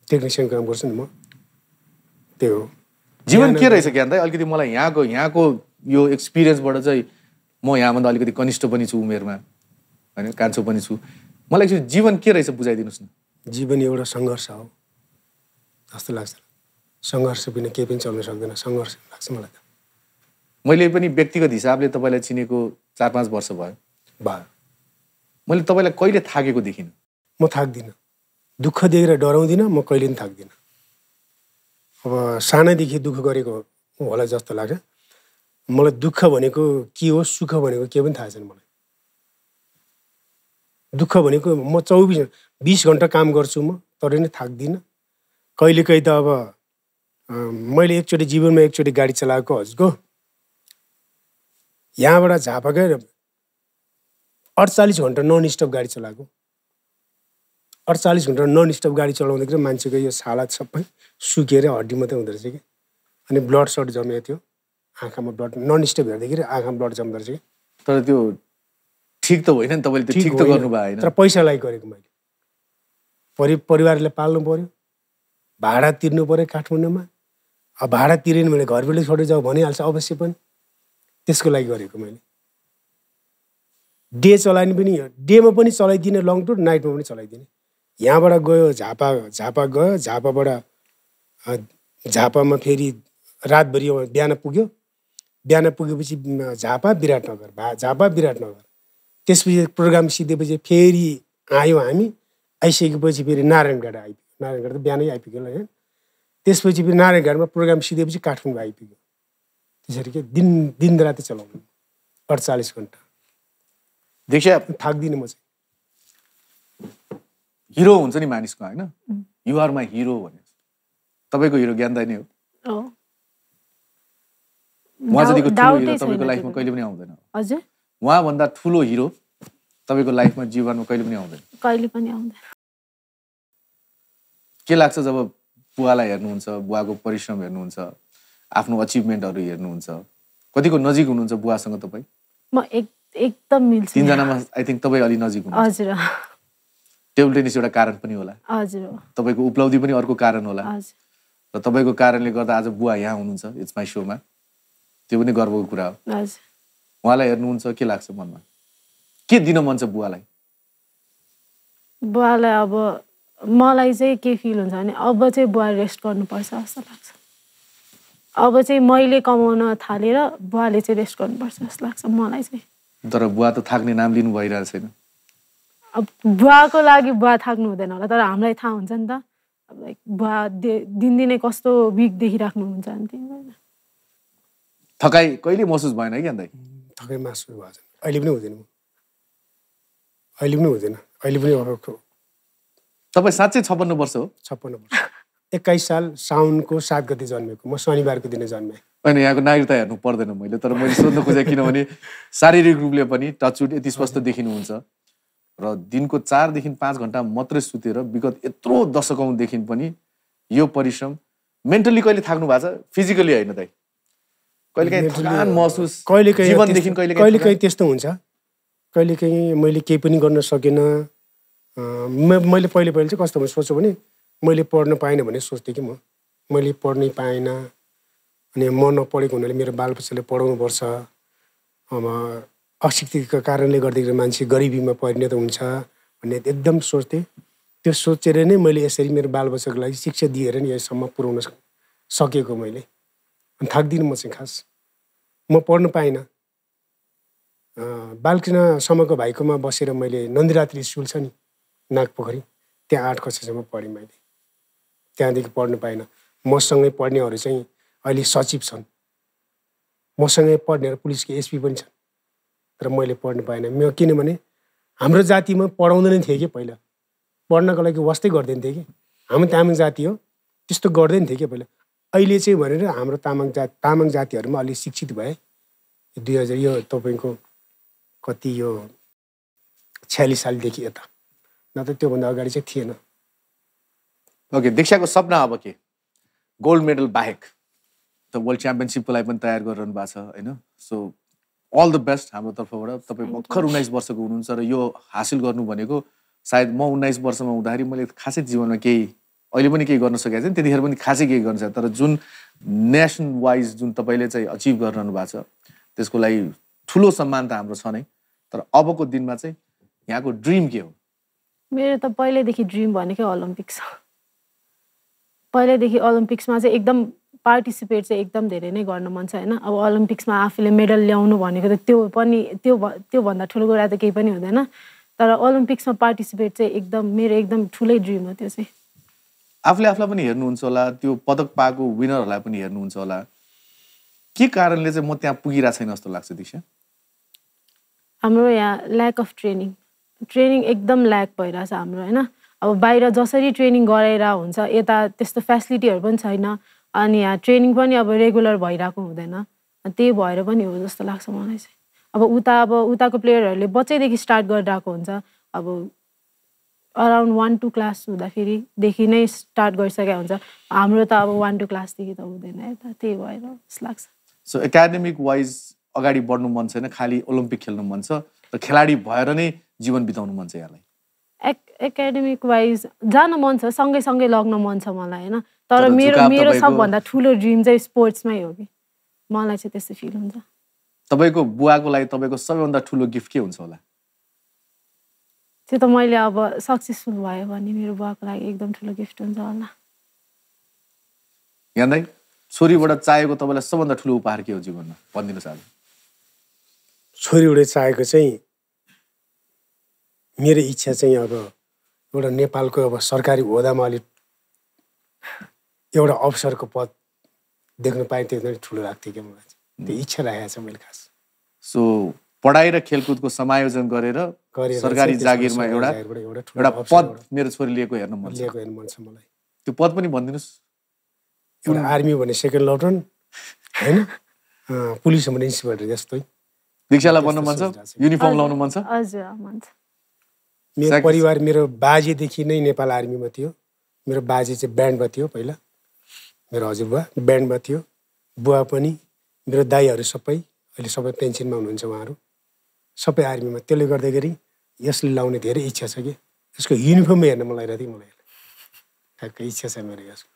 टेक्निसियन काम गर्छु नि म। त्यही हो। जीवन के रहेछ ज्ञानदाई? अलिकति मलाई यहाँको यो एक्सपिरियन्सबाट चाहिँ, म यहाँभन्दा अलिकति कनिष्ठ पनि छु उमेरमा होइन, कान्छो पनि छु, मलाई एक्चुअली जीवन के रहेछ बुझाइदिनुहोस् न। जीवन एउटा सङ्घर्ष हो जस्तो लाग्छ। सङ्घर्ष बिना केही पनि चल्न सक्दैन, सङ्घर्ष लाग्छ मलाई त। मैले पनि व्यक्तिगत हिसाबले तपाईँलाई चिनेको 4-5 वर्ष भयो। मैले तपाईँलाई कहिले थाकेको देखिनँ। म थाक्दिनँ, दुःख देखेर डराउँदिनँ, म कहिले पनि थाक्दिनँ। अब सानैदेखि दुःख गरेको होला जस्तो लाग्छ मलाई। दुःख भनेको के हो, सुख भनेको के पनि थाहा छैन मलाई। दुःख भनेको म 20 घन्टा काम गर्छु म तर नि थाक्दिनँ। कहिलेकाहीँ त अब मैले एकचोटि जीवनमा एकचोटि गाडी चलाएको हजुरको यहाँबाट झापा गएर 48 घन्टा नन स्टप गाडी चलाएको। 48 घन्टा नन स्टप गाडी चलाउँदाखेरि मान्छेको यो छाला सबै सुकेर हड्डी मात्रै हुँदो रहेछ कि। अनि ब्लड सर्ट जमेको थियो आँखामा, ब्लड नन स्टप हेर्दाखेरि आँखामा ब्लड जम्दो रहेछ कि। तर त्यो ठिक त होइन नि, तपाईँले त्यो ठिक त गर्नुभयो होइन। तर पैसा लागि गरेको मैले। परिवारलाई पाल्नु पर्यो, भाडा तिर्नु पर्यो काठमाडौँमा। अब भाडा तिरेन भने घरबाट छोडेर जाऊ भनिहाल्छ अवश्य पनि, त्यसको लागि गरेको मैले। डे चलाइन पनि, डेमा पनि चलाइदिने लङ टुर, नाइटमा पनि चलाइदिने। यहाँबाट गयो झापा गयो, झापामा फेरि रातभरि बिहान पुग्यो, बिहान पुगेपछि झापा विराटनगर, त्यसपछि प्रोग्राम सिधेपछि फेरि आयौँ हामी। आइसकेपछि फेरि नारायणगढ आइपुग्यो, नारायणगढ त बिहानै आइपुग्यो होला होइन। त्यसपछि फेरि नारायणगढमा प्रोग्राम सिधेपछि काठमाडौँ आइपुग्यो। त्यसरी के दिन राति चलाउनु 48 घन्टा। दीक्षा थाक्दिनँ म चाहिँ। हिरो हुन्छ नि मानिसको होइन, युआर माई हिरो भने तपाईँको हिरो ज्ञान दाइ नै हो। उहाँ जतिको ठुलो हिरो तपाईँको लाइफमा कहिले पनि आउँदैन। हजुर, उहाँभन्दा ठुलो हिरो तपाईँको लाइफमा जीवनमा कहिले पनि आउँदैन। कहिले पनि आउँदैन। के लाग्छ जब बुवालाई हेर्नुहुन्छ, बुवाको परिश्रम हेर्नुहुन्छ, आफ्नो अचिभमेन्टहरू हेर्नुहुन्छ, कतिको नजिक हुनुहुन्छ बुवासँग तपाईँ? म एकदम मिल्छु। तीनजनामा आई थिङ्क तपाईँ अलि नजिक हुनुहुन्छ। हजुर। टेबल टेनिस एउटा कारण पनि होला, हजुर। तपाईँको उपलब्धि पनि अर्को कारण होला, हजुर। र तपाईँको कारणले गर्दा आज बुवा यहाँ हुनुहुन्छ इट्स माई सोमा, त्यो पनि गर्वको कुरा हो। हजुर। उहाँलाई हेर्नुहुन्छ के लाग्छ मनमा, के दिन मन छ बुवालाई? बुवालाई अब मलाई चाहिँ के फिल हुन्छ भने अब चाहिँ बुवा रेस्ट गर्नुपर्छ जस्तो लाग्छ। अब चाहिँ मैले कमाउन थालेर बुवाले चाहिँ रेस्ट गर्नुपर्छ जस्तो लाग्छ मलाई चाहिँ। तर बुवा त थाक्ने नाम लिनु भइरहेको छैन। अब बुवाको लागि बुवा थाक्नु हुँदैन होला, तर हामीलाई थाहा हुन्छ नि त अब लाइक बुवा दिनदिनै कस्तो विक देखिराख्नुहुन्छ नि त्यही। थकाइ कहिले महसुस भएन कि अन्त? थकाइ महसुस भएको छैन, अहिले पनि हुँदैन। अहिले पनि अब तपाईँ साँच्चै 56 वर्ष हो? 56 वर्ष। 21 साल साउनको 7 गते जन्मेको म, शनिबारको दिन जन्मेँ। होइन, यहाँको नागरिकता हेर्नु पर्दैन मैले, तर मैले सोध्नु खोजेँ किनभने शारीरिक रूपले पनि टचवुड यति स्पष्ट देखिनुहुन्छ र दिनको 4 देखि 5 घन्टा मात्रै सुतेर विगत यत्रो दशकौँदेखि पनि यो परिश्रम मेन्टली कहिले थाक्नु भएको छ? फिजिकली होइन दाइ, कहिलेकाहीँ थकान महसुस जीवनदेखि कहिलेकाहीँ त्यस्तो हुन्छ। कहिलेकाहीँ मैले केही पनि गर्न सकेन। मैले पहिले चाहिँ कस्तो सोच्छु भने मैले पढ्न पाइनँ भने सोच्थेँ कि मैले पढ्नै पाएन, अनि म नपढेको हुनाले मेरो बालबच्चाले पढाउनुपर्छ, अब अशिक्षितको कारणले गर्दाखेरि मान्छे गरिबीमा परिणत हुन्छ भन्ने एकदम सोच्थेँ। त्यो सोचेर नै मैले यसरी मेरो बालबच्चाको लागि शिक्षा दिएर नि यहाँसम्म पुर्याउन सकेको मैले। अनि थाक्दिनँ म चाहिँ खास। म पढ्न पाइनँ। बालकृष्णसम्मको भाइकोमा बसेर मैले नन्दीरात्री स्कुल छ नि नागपोखरी, त्यहाँ 8 कक्षासम्म पढेँ मैले। त्यहाँदेखि पढ्न पाइनँ। मसँगै पढ्नेहरू चाहिँ अहिले सचिव छन्, मसँगै पढ्नेहरू पुलिसको एसपी पनि छन्, तर मैले पढ्न पाइनँ। म किनभने हाम्रो जातिमा पढाउँदैन थिएँ कि पहिला, पढ्नको लागि वास्तै गर्दैन थिएँ कि। हामी तामाङ जाति हो, त्यस्तो गर्दैन थिएँ कि पहिला। अहिले चाहिँ भनेर हाम्रो तामाङ जातिहरूमा अलि शिक्षित भए 2000 यो तपाईँको कति यो 46 सालदेखि यता, नत्र त्योभन्दा अगाडि चाहिँ थिएन। ओके, दीक्षाको सपना अब के? गोल्ड मेडल बाहेक त वर्ल्ड च्याम्पियनसिपको लागि पनि तयार गरिरहनु भएको छ होइन? सो अल द बेस्ट हाम्रो तर्फबाट। तपाईँ भर्खर 19 वर्षको हुनुहुन्छ र यो हासिल गर्नु भनेको सायद म 19 वर्षमा हुँदाखेरि मैले खासै जीवनमा केही अहिले पनि केही गर्न सकेको छैन, त्यतिखेर पनि खासै केही गर्न सकेँ। तर जुन नेसन वाइज जुन तपाईँले चाहिँ अचिभ गरिरहनु भएको छ त्यसको लागि ठुलो सम्मान त हाम्रो छ नै, तर अबको दिनमा चाहिँ यहाँको ड्रिम के हो? मेरो त पहिल्यैदेखि ड्रिम भनेकै ओलम्पिक्स हो। पहिल्यैदेखि ओलम्पिक्समा चाहिँ एकदम पार्टिसिपेट चाहिँ एकदम धेरै नै गर्न मन छ होइन। अब ओलम्पिक्समा आफूले मेडल ल्याउनु भनेको त त्योभन्दा ठुलो कुरा त केही पनि हुँदैन, तर ओलम्पिक्समा पार्टिसिपेट चाहिँ एकदम मेरो एकदम ठुलै ड्रिम हो त्यो चाहिँ। आफूले आफूलाई पनि हेर्नुहुन्छ होला, त्यो पदक पाएको विनरहरूलाई पनि हेर्नुहुन्छ होला, के कारणले चाहिँ म त्यहाँ पुगिरहेको छैन जस्तो लाग्छ दीक्षा? हाम्रो यहाँ ल्याक अफ ट्रेनिङ। ट्रेनिङ एकदम ल्याक भइरहेछ हाम्रो होइन अब बाहिर जसरी ट्रेनिङ गराएर हुन्छ यता त्यस्तो फेसिलिटीहरू पनि छैन अनि यहाँ ट्रेनिङ पनि अब रेगुलर भइरहेको हुँदैन त्यही भएर पनि हो जस्तो लाग्छ मलाई चाहिँ अब उताको प्लेयरहरूले बच्चैदेखि स्टार्ट गरिरहेको हुन्छ अब अराउन्ड 1-2 क्लास हुँदाखेरिदेखि नै स्टार्ट गरिसकेको हुन्छ हाम्रो त अब 1-2 क्लासदेखि त हुँदैन यता त्यही भएर जस्तो लाग्छ सो एकाडेमिक वाइज अगाडि बढ्नु मन छैन खालि ओलम्पिक खेल्नु मन छ र खेलाडी भएर नै जीवन बिताउनु मन छ यहाँलाई एकाडेमिक वाइज जान मन छ सँगै लग्न मन छ मलाई होइन तर मेरो सबभन्दा ठुलो ड्रिम चाहिँ स्पोर्ट्समै हो कि मलाई चाहिँ त्यस्तो फिल हुन्छ तपाईँको बुवाको लागि तपाईँको सबैभन्दा ठुलो गिफ्ट के हुन्छ होला त्यो त मैले अब सक्सेसफुल भयो भने मेरो बुवाको लागि एकदम ठुलो गिफ्ट हुन्छ होला यान्दै छोरीबाट चाहेको तपाईँलाई सबभन्दा ठुलो उपहार के हो जीवनमा भनिदिनुहोस् आज छोरीबाट चाहेको चाहिँ मेरो इच्छा चाहिँ अब एउटा नेपालको अब सरकारी ओहदामा अलिक एउटा अफसरको पद देख्न पाएँ त्यो ठुलो लाग्थ्यो क्या मलाई त्यो इच्छा राखेको छ मैले खास सो पढाइ र खेलकुदको समायोजन गरेर सरकारी जागिरमा एउटा पद मेरो छोरी लिएको हेर्न मन छ मलाई त्यो पद पनि भनिदिनुहोस् एउटा आर्मी भने सेकेन्ड लफ्टन होइन पुलिस भने इन्सपेक्टर जस्तै दीक्षालाई बन्न मन छ युनिफर्म लाउनु मन छ हजुर मन छ मेरो परिवार मेरो बाजेदेखि नै नेपाल आर्मीमा थियो मेरो बाजे चाहिँ ब्यान्डमा थियो पहिला मेरो हजुरबुवा ब्यान्डमा थियो बुवा पनि मेरो दाइहरू सबै अहिले सबै पेन्सनमा हुनुहुन्छ उहाँहरू सबै आर्मीमा त्यसले गर्दाखेरि यसले लाउने धेरै इच्छा छ कि यसको युनिफर्म हेर्न मलाई रहेछ मलाई ठ्याक्कै इच्छा छ मेरो यसको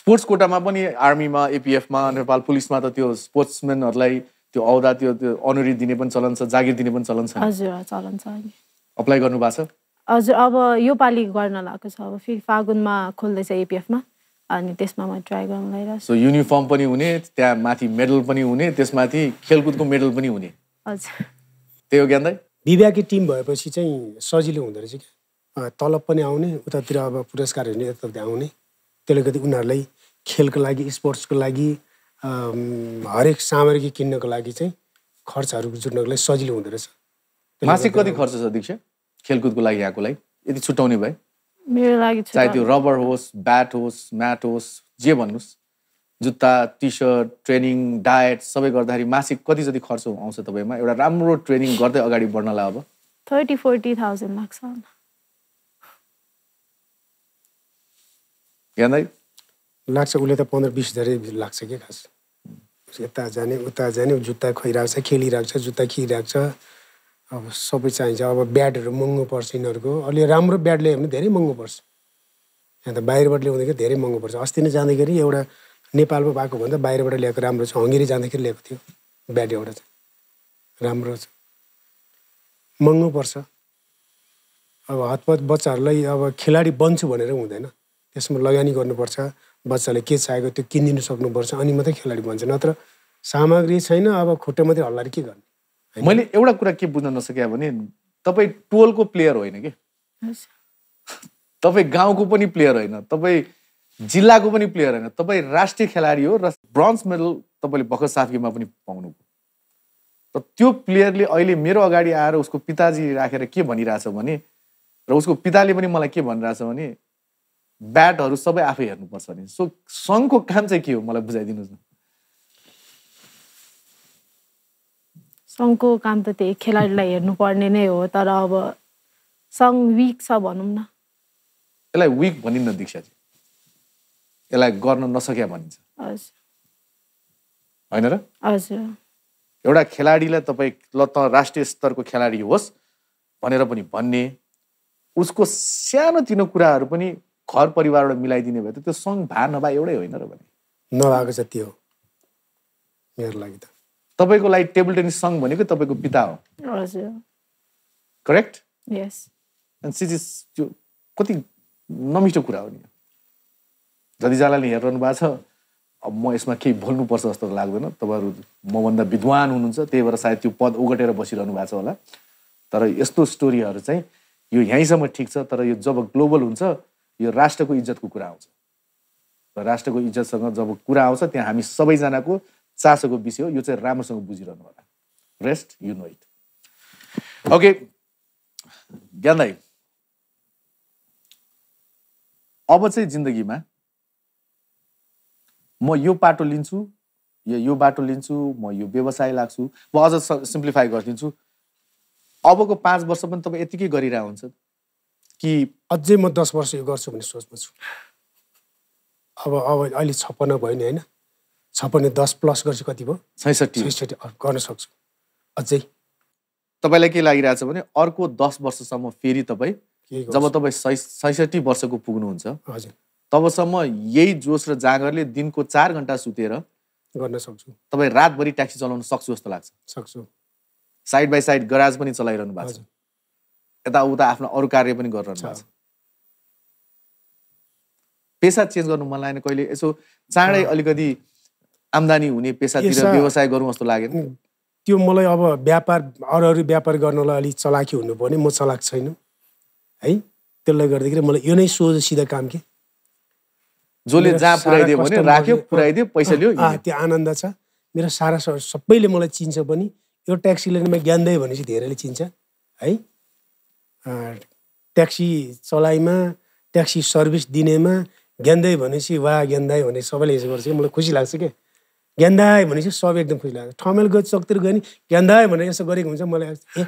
स्पोर्ट्स कोटामा पनि आर्मीमा एपिएफमा नेपाल पुलिसमा त त्यो स्पोर्ट्सम्यानहरूलाई त्यो औदा त्यो अनरी दिने पनि चलन छ जागिर दिने पनि चलन छ हजुर चलन छ अप्लाई गर्नु भएको छ हजुर अब यो पालि गर्न लागेको छ अब फेरि फागुनमा खोल्दैछ एपिएफमा अनि त्यसमा म ट्राई गर्न लागिरहेको छु सो युनिफर्म पनि हुने त्यहाँ माथि मेडल पनि हुने त्यसमाथि खेलकुदको मेडल पनि हुने हजुर त्यही हो ज्ञानदाइ विवाहकी टिम भएपछि चाहिँ सजिलो हुँदो रहेछ क्या तलब पनि आउने उतातिर अब पुरस्कारहरू नि यताउति आउने त्यसले गर्दा उनीहरूलाई खेलको लागि स्पोर्ट्सको लागि हरेक सामग्री किन्नको लागि चाहिँ खर्चहरू जुट्नको लागि सजिलो हुँदो रहेछ मासिक कति खर्च छ दीक्षा खेलकुदको लागि यहाँको लागि यदि छुट्याउने भए मेरो लागि चाहे त्यो रबर होस् ब्याट होस् म्याट होस् जे भन्नुहोस् जुत्ता टी सर्ट ट्रेनिङ डायट सबै गर्दाखेरि मासिक कति जति खर्च आउँछ तपाईँमा एउटा राम्रो ट्रेनिङ गर्दै अगाडि बढ्नलाई अब 30-40,000 लाग्छ ज्ञानदाइ लाग्छ उसले त 15-20 हजार लाग्छ कि खास यता जाने उता जाने जुत्ता खोइरहेको छ खेलिरहेको छ जुत्ता खिइरहेको छ अब सबै चाहिन्छ अब ब्याटहरू महँगो पर्छ यिनीहरूको अलि राम्रो ब्याट ल्यायो भने धेरै महँगो पर्छ यहाँ त बाहिरबाट ल्याउँदाखेरि धेरै महँगो पर्छ अस्ति नै जाँदाखेरि एउटा नेपालमा भएको भन्दा बाहिरबाट ल्याएको राम्रो छ हङ्गेरी जाँदाखेरि ल्याएको थियो ब्याट एउटा चाहिँ राम्रो छ महँगो पर्छ अब हतपत बच्चाहरूलाई अब खेलाडी बन्छु भनेर हुँदैन त्यसमा लगानी गर्नुपर्छ बच्चाले के चाहेको त्यो किनिदिनु सक्नुपर्छ अनि मात्रै खेलाडी बन्छ नत्र सामग्री छैन अब खुट्टा मात्रै हल्लाएर के गर्ने मैले एउटा कुरा के बुझ्न नसके भने तपाईँ टोलको प्लेयर होइन कि तपाईँ गाउँको पनि प्लेयर होइन तपाईँ जिल्लाको पनि प्लेयर होइन तपाईँ राष्ट्रिय खेलाडी हो र ब्रोन्ज मेडल तपाईँले भर्खर साफकीमा पनि पाउनुभयो र त्यो प्लेयरले अहिले मेरो अगाडि आएर उसको पिताजी राखेर के भनिरहेछ भने र उसको पिताले पनि मलाई के भनिरहेछ भने ब्याटहरू सबै आफै हेर्नुपर्छ नि सो सङ्घको काम चाहिँ के हो मलाई बुझाइदिनुहोस् न सङ्घको काम त त्यही खेलाडीलाई हेर्नुपर्ने नै हो तर अब सङ्घ विक छ भनौँ न यसलाई विक भनिन्न दीक्षाजी यसलाई गर्न नसक्या भनिन्छ हजुर होइन र हजुर एउटा खेलाडीलाई तपाईँ ल त राष्ट्रिय स्तरको खेलाडी होस् भनेर पनि भन्ने उसको सानोतिनो कुराहरू पनि घर परिवारबाट मिलाइदिने भए त त्यो सङ्घ भए नभए एउटै होइन र भने नभएको जति हो मेरो लागि त तपाईँको लागि टेबल टेनिस सङ्घ भनेको तपाईँको पिता हो हजुर करेक्ट यस एन्ड सिज त्यो कति नमिठो कुरा हो नि जतिजनाले हेरिरहनु भएको छ अब म यसमा केही बोल्नुपर्छ जस्तो लाग्दैन तपाईँहरू मभन्दा विद्वान हुनुहुन्छ त्यही भएर सायद त्यो पद ओगटेर बसिरहनु भएको छ होला तर यस्तो स्टोरीहरू चाहिँ यो यहीँसम्म ठिक छ तर यो जब ग्लोबल हुन्छ यो राष्ट्रको इज्जतको कुरा आउँछ र राष्ट्रको इज्जतसँग जब कुरा आउँछ त्यहाँ हामी सबैजनाको चासोको विषय हो यो चाहिँ राम्रोसँग बुझिरहनु होला rest you know it okay ज्ञान दाइ अब चाहिँ जिन्दगीमा म यो बाटो लिन्छु यो बाटो लिन्छु म यो व्यवसाय लाग्छु म अझ सिम्प्लिफाई गरिदिन्छु अबको 5 वर्ष पनि तपाईँ यतिकै गरिरहेको हुन्छ कि अझै म 10 वर्ष यो गर्छु भन्ने सोचमा छु अब अहिले 56 भयो नि होइन 56 10 प्लस गर्छु कति भयो 66 गर्न सक्छु अझै तपाईँलाई के लागिरहेछ भने अर्को 10 वर्षसम्म फेरि तपाईँ जब तपाईँ 66 वर्षको पुग्नुहुन्छ हजुर तबसम्म यही जोस र जागरले दिनको 4 घण्टा सुतेर गर्न सक्छु तपाईँ रातभरि ट्याक्सी चलाउन सक्छु जस्तो लाग्छ सक्छु साइड बाई साइड गराज पनि चलाइरहनु भएको छ यताउता आफ्नो अरू कार्य पनि गरिरहनु भएको छ पेसा चेन्ज गर्नु मन लागेन कहिले यसो चाँडै अलिकति आम्दानी हुने पेसातिर व्यवसाय गरौँ जस्तो लागेन त्यो मलाई अब व्यापार अरू व्यापार गर्नलाई अलिक चलाकी हुनुपर्ने म चलाक छैन है त्यसले गर्दाखेरि मलाई यो नै सोझो सिधा काम के जसले जहाँ पुर्याइदियो भने राख्यो पुर्याइदियो पैसा लियो त्यो आनन्द छ मेरो सारा सबैले मलाई चिन्छ पनि यो ट्याक्सी लिनेमा ज्ञानदै भनेपछि धेरैले चिन्छ है ट्याक्सी चलाइमा ट्याक्सी सर्भिस दिनेमा ज्ञानदै भनेपछि वा ज्ञानदाई भने सबैले यसो गर्छ मलाई खुसी लाग्छ के ज्ञानदाई भनेपछि सब एकदम खुसी लाग्छ ठमेल गयो चकतिर गयो नि ज्ञानदाई भनेर यसो गरेको हुन्छ मलाई ए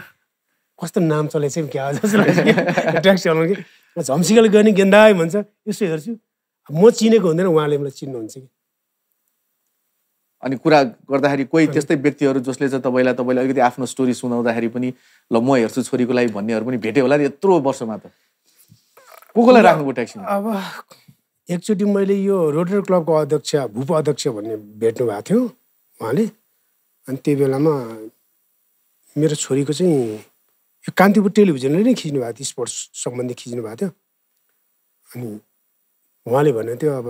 कस्तो नाम चलेछ क्या जस्तो लाग्छ ट्याक्सी चलाउनु कि झम्सिकल गयो नि ज्ञानदाई भन्छ यसो हेर्छु म चिनेको हुँदैन उहाँले मलाई चिन्नुहुन्छ कि अनि कुरा गर्दाखेरि कोही त्यस्तै व्यक्तिहरू जसले चाहिँ तपाईँले अलिकति आफ्नो स्टोरी सुनाउँदाखेरि पनि ल म हेर्छु छोरीको लागि भन्नेहरू पनि भेट्यो होला नि यत्रो वर्षमा त कोलाई राख्नुभयो ट्याक्सीमा अब एकचोटि मैले यो रोटरी क्लबको अध्यक्ष भूप अध्यक्ष भन्ने भेट्नु भएको थियो उहाँले अनि त्यो बेलामा मेरो छोरीको चाहिँ यो कान्तिपुर टेलिभिजनले नै खिच्नु भएको थियो स्पोर्ट्स सम्बन्धी खिच्नु भएको थियो अनि उहाँले भन्नु थियो अब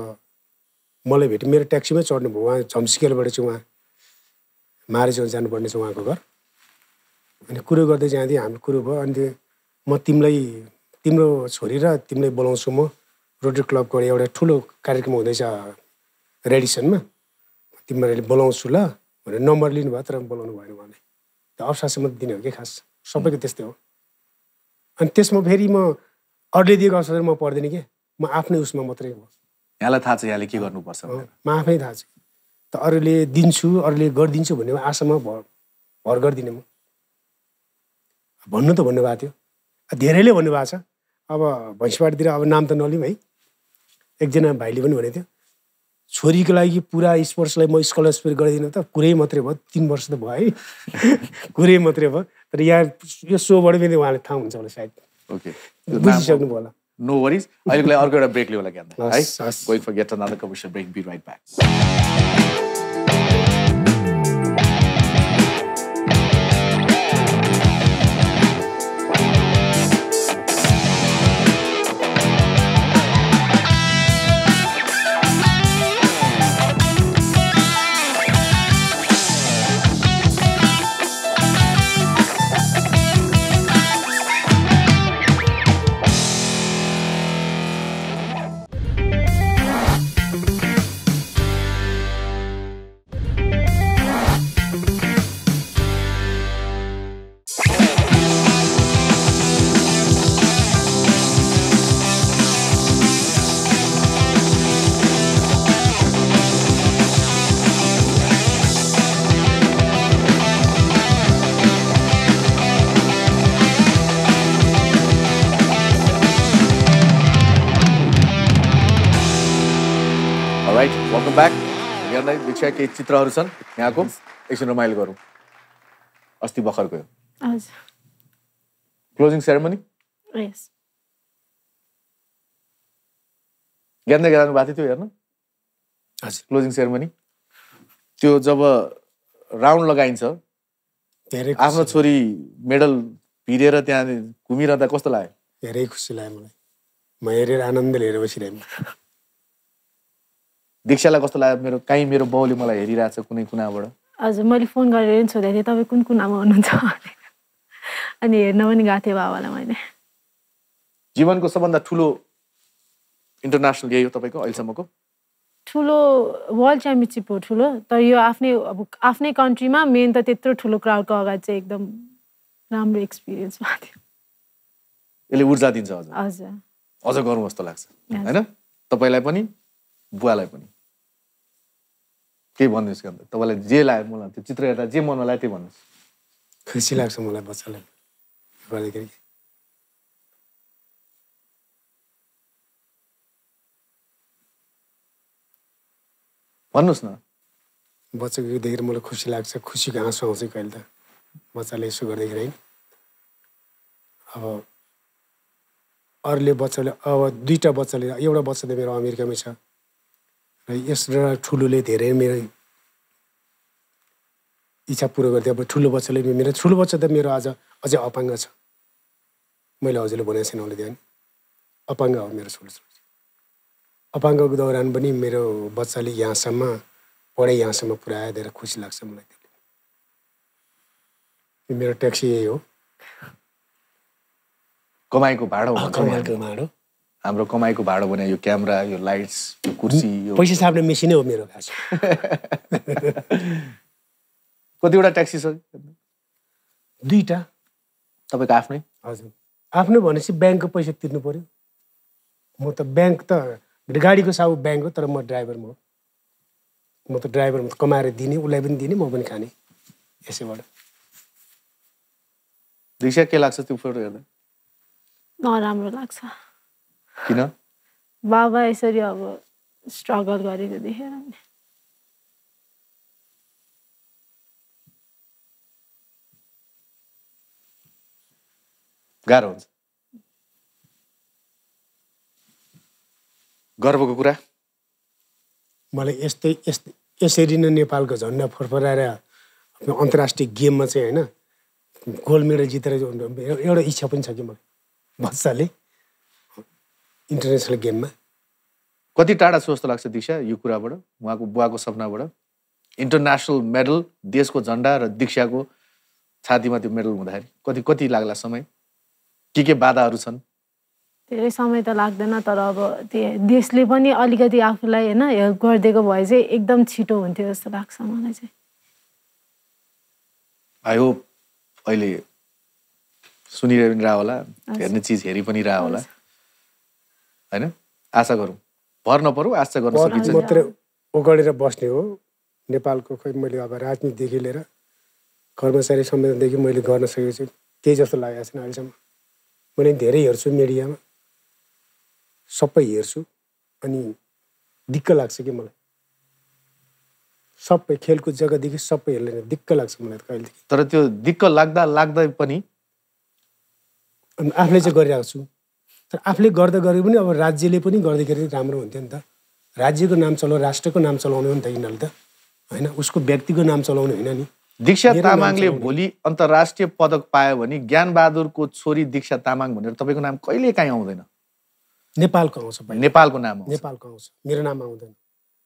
मलाई भेट्यो मेरो ट्याक्सीमै चढ्नु भयो उहाँ झम्सिकेलबाट चाहिँ उहाँ मारेसँग जानुपर्ने छ उहाँको घर अनि कुरो गर्दै जाँदै हाम्रो कुरो भयो अनि म तिम्रो छोरी र तिमीलाई बोलाउँछु म रोटरी क्लबको एउटा ठुलो कार्यक्रम हुँदैछ रेडिसनमा तिमीलाई बोलाउँछु ल भनेर नम्बर लिनुभयो तर बोलाउनु भएन उहाँले त्यो अवसरसम्म दिने हो कि खास सबैको त्यस्तै हो अनि त्यसमा फेरि म अरूले दिएको अवसर म पर्दैन कि म आफ्नै उसमा मात्रै हो यहाँलाई थाहा छ यहाँले के गर्नुपर्छ म आफै थाहा छ त अरूले दिन्छु अरूले गरिदिन्छु भन्ने आशामा भर गरिदिने म भन्नु त भन्नुभएको थियो धेरैले भन्नुभएको छ अब भैँसपाटतिर अब नाम त नलिउँ है एकजना भाइले पनि भनेको थियो छोरीको लागि पुरा स्पोर्ट्सलाई म स्कलरसिप गरिदिनु त कुरै मात्रै भयो 3 वर्ष त भयो है कुरै मात्रै भयो तर यहाँ यो सोबाट पनि उहाँले थाहा हुन्छ होला सायद ओके बुझिसक्नु होला नो वरिज अहिलेको लागि अर्को एउटा ब्रेक लियो होला ज्ञान है going for get another commercial break be right back welcome back हेर्दै दीक्षा केही चित्रहरू छन् यहाँको एकछिन रमाइलो गरौँ अस्ति भर्खरको क्लोजिङ सेरेमनी ज्ञानले गराउनु भएको थियो हेर्नु क्लोजिङ सेरेमनी त्यो जब राउन्ड लगाइन्छ आफ्नो छोरी मेडल भिरेर त्यहाँ घुमिरहँदा कस्तो लाग्यो धेरै खुसी लाग्यो मलाई म हेरेर आनन्द लिएर बसिरहेँ दीक्षालाई कस्तो लाग्यो मेरो बाउले मलाई हेरिरहेछ कुनै कुनाबाट हजुर मैले फोन गरेर नि सोधेको थिएँ तपाईँ कुन कुनामा हुनुहुन्छ अनि हेर्न पनि गएको थिएँ बाबालाई मैले जीवनको सबभन्दा ठुलो इन्टरनेसनल यही हो तपाईँको अहिलेसम्मको ठुलो वर्ल्ड च्याम्पियनसिप हो ठुलो तर यो आफ्नै कन्ट्रीमा मेन त त्यत्रो ठुलो क्राउडको अगाडि चाहिँ एकदम राम्रो एक्सपिरियन्स भएको थियो यसले ऊर्जा दिन्छ अझ हजुर अझ गरौँ जस्तो लाग्छ होइन तपाईँलाई पनि बुवालाई पनि केही भन्नुहोस् कि अन्त तपाईँलाई जे लाग्यो मलाई त्यो चित्र हेर्दा जे मनमा लाग्यो त्यही भन्नुहोस् खुसी लाग्छ मलाई बच्चालाई गर्दाखेरि भन्नुहोस् न बच्चाको देखेर मलाई खुसी लाग्छ खुसीको आँसु आउँछ कहिले त बच्चाले यसो गर्दाखेरि होइन अब अरूले बच्चाले अब दुईवटा बच्चाले एउटा बच्चा त मेरो अमेरिकामै छ र यसबाट ठुलोले धेरै मेरो इच्छा पुरो गरिदियो अब ठुलो बच्चाले मेरो ठुलो बच्चा त मेरो आज अझै अपाङ्ग छ मैले हजुरले भनेको छैन उसले त्यहाँ अपाङ्ग हो मेरो ठुलो छोरा अपाङ्गको दौरान पनि मेरो बच्चाले यहाँसम्म पढाइ यहाँसम्म पुऱ्यायो दिएर खुसी लाग्छ मलाई त्यो मेरो ट्याक्सी यही हो कमाइको भाडो कमाइको भाडो हाम्रो कमाइको भाडो भने यो क्यामेरा यो लाइट्स यो कुर्सी यो पैसा छाप्ने मेसिनै हो मेरो खास कतिवटा ट्याक्सी छ दुईवटा तपाईँको आफ्नै हजुर आफ्नो भनेपछि ब्याङ्कको पैसा तिर्नु पर्यो म त ब्याङ्क त गाडीको साउ ब्याङ्क हो तर म ड्राइभर म त ड्राइभर म त कमाएर दिने उसलाई पनि दिने म पनि खाने यसैबाट दृश्य के लाग्छ त्यो फोटो हेर्दा नराम्रो लाग्छ किन बाबा यसरी अब स्ट्रगल गरेको देखेर नि गाह्रो हुन्छ गर्वको कुरा मलाई यस्तै यसरी नै नेपालको झन्डा फरफराएर अन्तर्राष्ट्रिय गेममा चाहिँ होइन गोल्ड मेडल जितेर एउटा इच्छा पनि छ कि मलाई बच्चाले इन्टरनेसनल गेममा कति टाढा छु जस्तो लाग्छ दीक्षा यो कुराबाट उहाँको बुवाको सपनाबाट इन्टरनेसनल मेडल देशको झन्डा र दीक्षाको छातीमा त्यो मेडल हुँदाखेरि कति लाग्ला समय के बाधाहरू छन् धेरै समय त लाग्दैन तर अब त्यो देशले पनि अलिकति आफूलाई होइन हेल्प गरिदिएको भए चाहिँ एकदम छिटो हुन्थ्यो जस्तो लाग्छ मलाई चाहिँ आई होप अहिले सुनिरह पनि रह होला हेर्ने चिज हेरि पनि रह होला हैन आशा गरौँ भर नपरौँ आशा गर्न सकिन्छ मात्रै ओगडेर बस्ने हो नेपालको खै मैले अब राजनीतिदेखि लिएर कर्मचारी संविधानदेखि मैले गर्न सकेको छु त्यही जस्तो लागेको छैन अहिलेसम्म मैले धेरै हेर्छु मिडियामा सबै हेर्छु अनि दिक्क लाग्छ कि मलाई सबै खेलकुद जग्गादेखि सबै हेर्ने दिक्क लाग्छ मलाई कहिलेदेखि तर त्यो दिक्क लाग्दै पनि आफूले चाहिँ गरिरहेको छु तर आफूले गर्दा गरे पनि अब राज्यले पनि गर्दाखेरि राम्रो हुन्थ्यो नि त राज्यको नाम चलाउ राष्ट्रको नाम चलाउने हो नि त यिनीहरूले त होइन उसको व्यक्तिको नाम चलाउने होइन नि दीक्षा तामाङले भोलि अन्तर्राष्ट्रिय पदक पायो भने ज्ञानबहादुरको छोरी दीक्षा तामाङ भनेर तपाईँको नाम कहिले काहीँ आउँदैन नेपालको आउँछ नेपालको नाम आउँछ नेपालको आउँछ मेरो नाम आउँदैन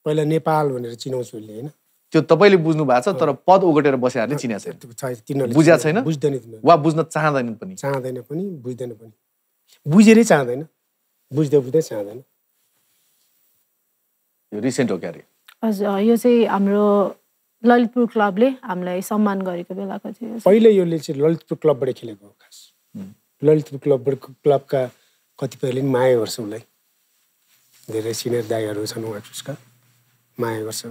पहिला नेपाल भनेर चिनाउँछु उसले होइन त्यो तपाईँले बुझ्नु भएको छ तर पद ओगटेर बसेर चिनेको छैन बुझ्या छैन बुझ्दैन वा बुझ्न चाहँदैन पनि बुझ्दैन पनि बुझेरै चाहँदैन बुझ्दै चाहँदैन यो रिसेन्ट हो क्यारे हजुर यो चाहिँ हाम्रो ललितपुर क्लबले हामीलाई सम्मान गरेको बेलाको थियो पहिले योले चाहिँ ललितपुर क्लबबाट खेलेको हो खास ललितपुर क्लबका कतिपयले पनि माया गर्छ उसलाई धेरै सिनियर दाइहरू छन् उसका माया गर्छ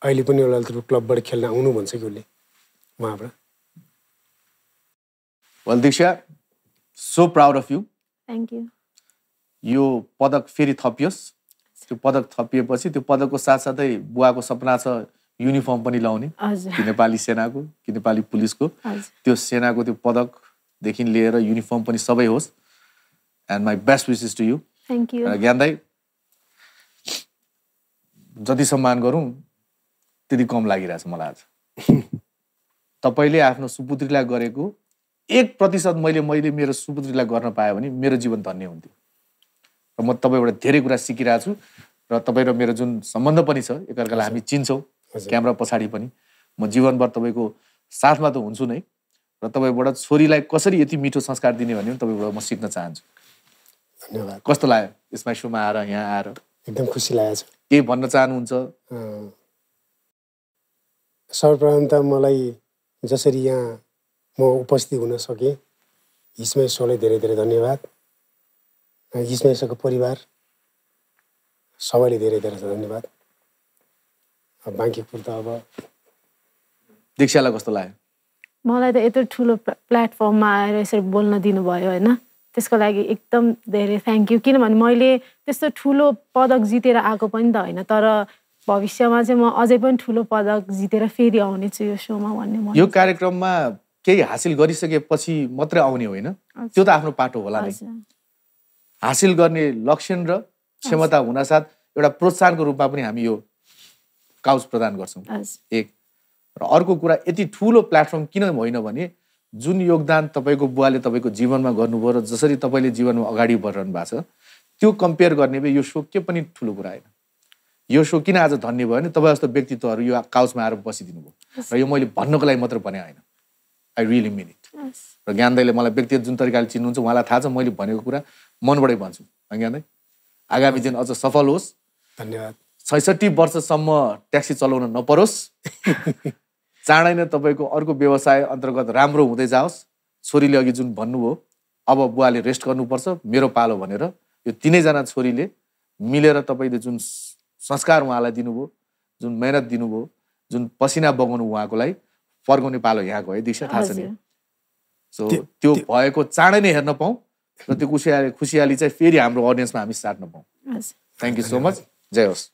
अहिले पनि ललितपुर क्लबबाट खेल्न आउनु भन्छ कि उसले उहाँबाट well Diksha so proud of you thank you yo पदक फेरि थपियोस् त्यो पदक थपिएपछि त्यो पदकको साथसाथै बुवाको सपना छ युनिफर्म पनि लाउने कि नेपाली सेनाको कि नेपाली पुलिसको त्यो सेनाको त्यो पदकदेखि लिएर युनिफर्म पनि सबै होस् and my best wishes to you thank you Gyan दाइ जति सम्मान गरौँ त्यति कम लागिरहेछ मलाई आज तपाईँले आफ्नो सुपुत्रीलाई गरेको 1% मैले मेरो सुपुत्रीलाई गर्न पाएँ भने मेरो जीवन धन्य हुन्थ्यो र म तपाईँबाट धेरै कुरा सिकिरहेको छु र तपाईँ र मेरो जुन सम्बन्ध पनि छ एकअर्कालाई हामी चिन्छौँ क्यामेरा पछाडि पनि म जीवनभर तपाईँको साथमा त हुन्छु नै र तपाईँबाट छोरीलाई कसरी यति मिठो संस्कार दिने भन्ने पनि तपाईँबाट म सिक्न चाहन्छु धन्यवाद कस्तो लाग्यो यसमा सोमा आएर यहाँ आएर एकदम खुसी लागेको छ केही भन्न चाहनुहुन्छ सर्वप्रथम त मलाई जसरी यहाँ म उपस्थित हुन सकेँ इसमै सोलाई धेरै धेरै धन्यवाद इस्माइल सरको परिवार सबैले धेरै धेरै धन्यवाद। बाँकीपुर त अब दीक्षालाई कस्तो लाग्यो? मलाई त यत्रो ठुलो प्लेटफर्ममा आएर यसरी बोल्न दिनुभयो होइन, त्यसको लागि एकदम धेरै थ्याङ्क यू। किनभने मैले त्यस्तो ठुलो पदक जितेर आएको पनि त होइन, तर भविष्यमा चाहिँ म अझै पनि ठुलो पदक जितेर फेरि आउने छु यो सोमा भन्ने। यो कार्यक्रममा केही हासिल गरिसकेपछि मात्रै आउने होइन, त्यो त आफ्नो पाटो होला नै। हासिल गर्ने लक्षण र क्षमता हुनासाथ एउटा प्रोत्साहनको रूपमा पनि हामी यो काउच प्रदान गर्छौँ, एक। र अर्को कुरा, यति ठुलो प्लेटफर्म किन होइन भने जुन योगदान तपाईँको बुवाले तपाईँको जीवनमा गर्नुभयो र जसरी तपाईँले जीवनमा अगाडि बढिरहनु भएको छ त्यो कम्पेयर गर्ने भए यो सो के पनि ठुलो कुरा होइन। यो सो किन आज धन्य भयो भने तपाईँ जस्तो व्यक्तित्वहरू यो काउचमा आएर बसिदिनु भयो र यो मैले भन्नको लागि मात्र भने होइन, आई रियली मिन इट। र ज्ञान दाइले मलाई व्यक्तिगत जुन तरिकाले चिन्नुहुन्छ उहाँलाई थाहा छ, मैले भनेको कुरा मनबाटै भन्छु। ज्ञान दाइ आगामी दिन अझ सफल होस्, धन्यवाद। 66 वर्षसम्म ट्याक्सी चलाउन नपरोस्, चाँडै नै तपाईँको अर्को व्यवसाय अन्तर्गत राम्रो हुँदै जाओस्। छोरीले अघि जुन भन्नुभयो अब बुवाले रेस्ट गर्नुपर्छ मेरो पालो भनेर, यो तीनैजना छोरीले मिलेर तपाईँले जुन संस्कार उहाँलाई दिनुभयो, जुन मेहनत दिनुभयो, जुन पसिना बगाउनु उहाँको लागि, फर्काउने पालो यहाँको है दीक्षा, थाहा छ नि। सो त्यो भएको चाँडै नै हेर्न पाऊँ र त्यो खुसियाली चाहिँ फेरि हाम्रो अडियन्समा हामी साट्न पाऊँ। Thank you so much. जय होस्।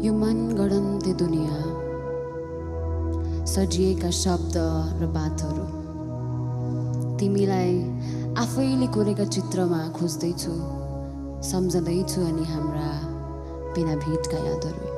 यो मनगढन्ते दुनियाँ, सजिएका शब्द र बातहरू तिमीलाई आफैले कोरेका चित्रमा खोज्दैछु, सम्झँदैछु अनि हाम्रा बिना भेटका यादहरू।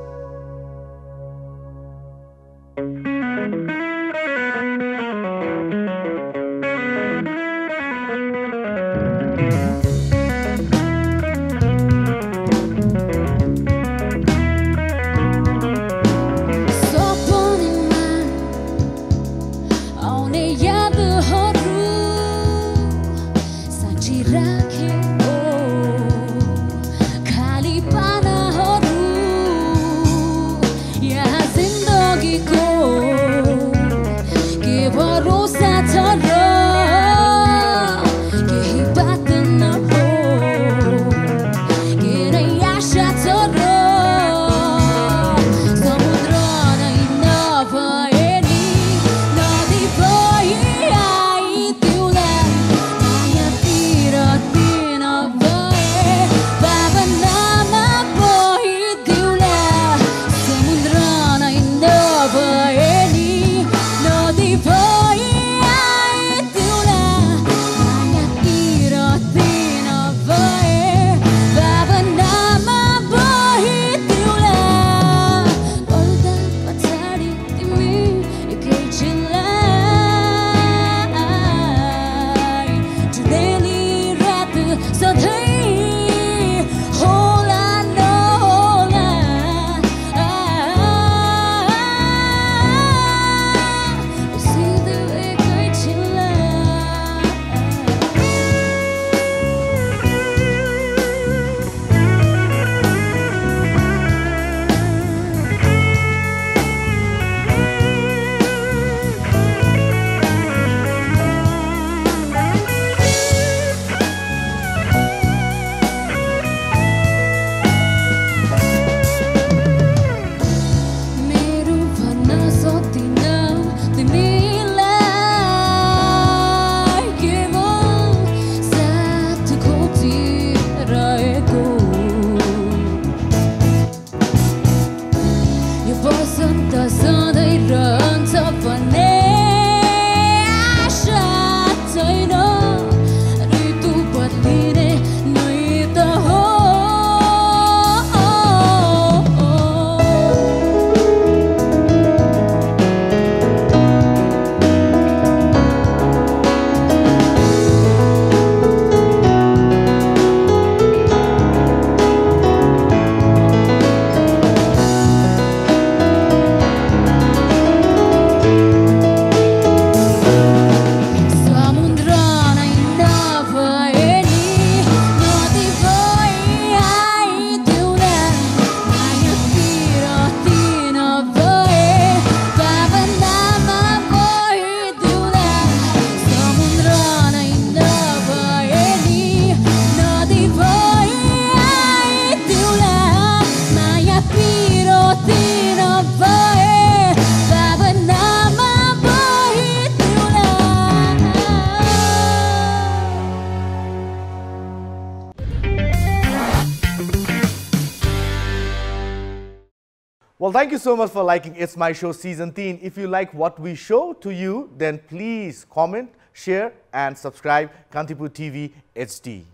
Well, thank you so much for liking It's My Show Season 10. If you like what we show to you, then please comment, share and subscribe Kantipur TV HD.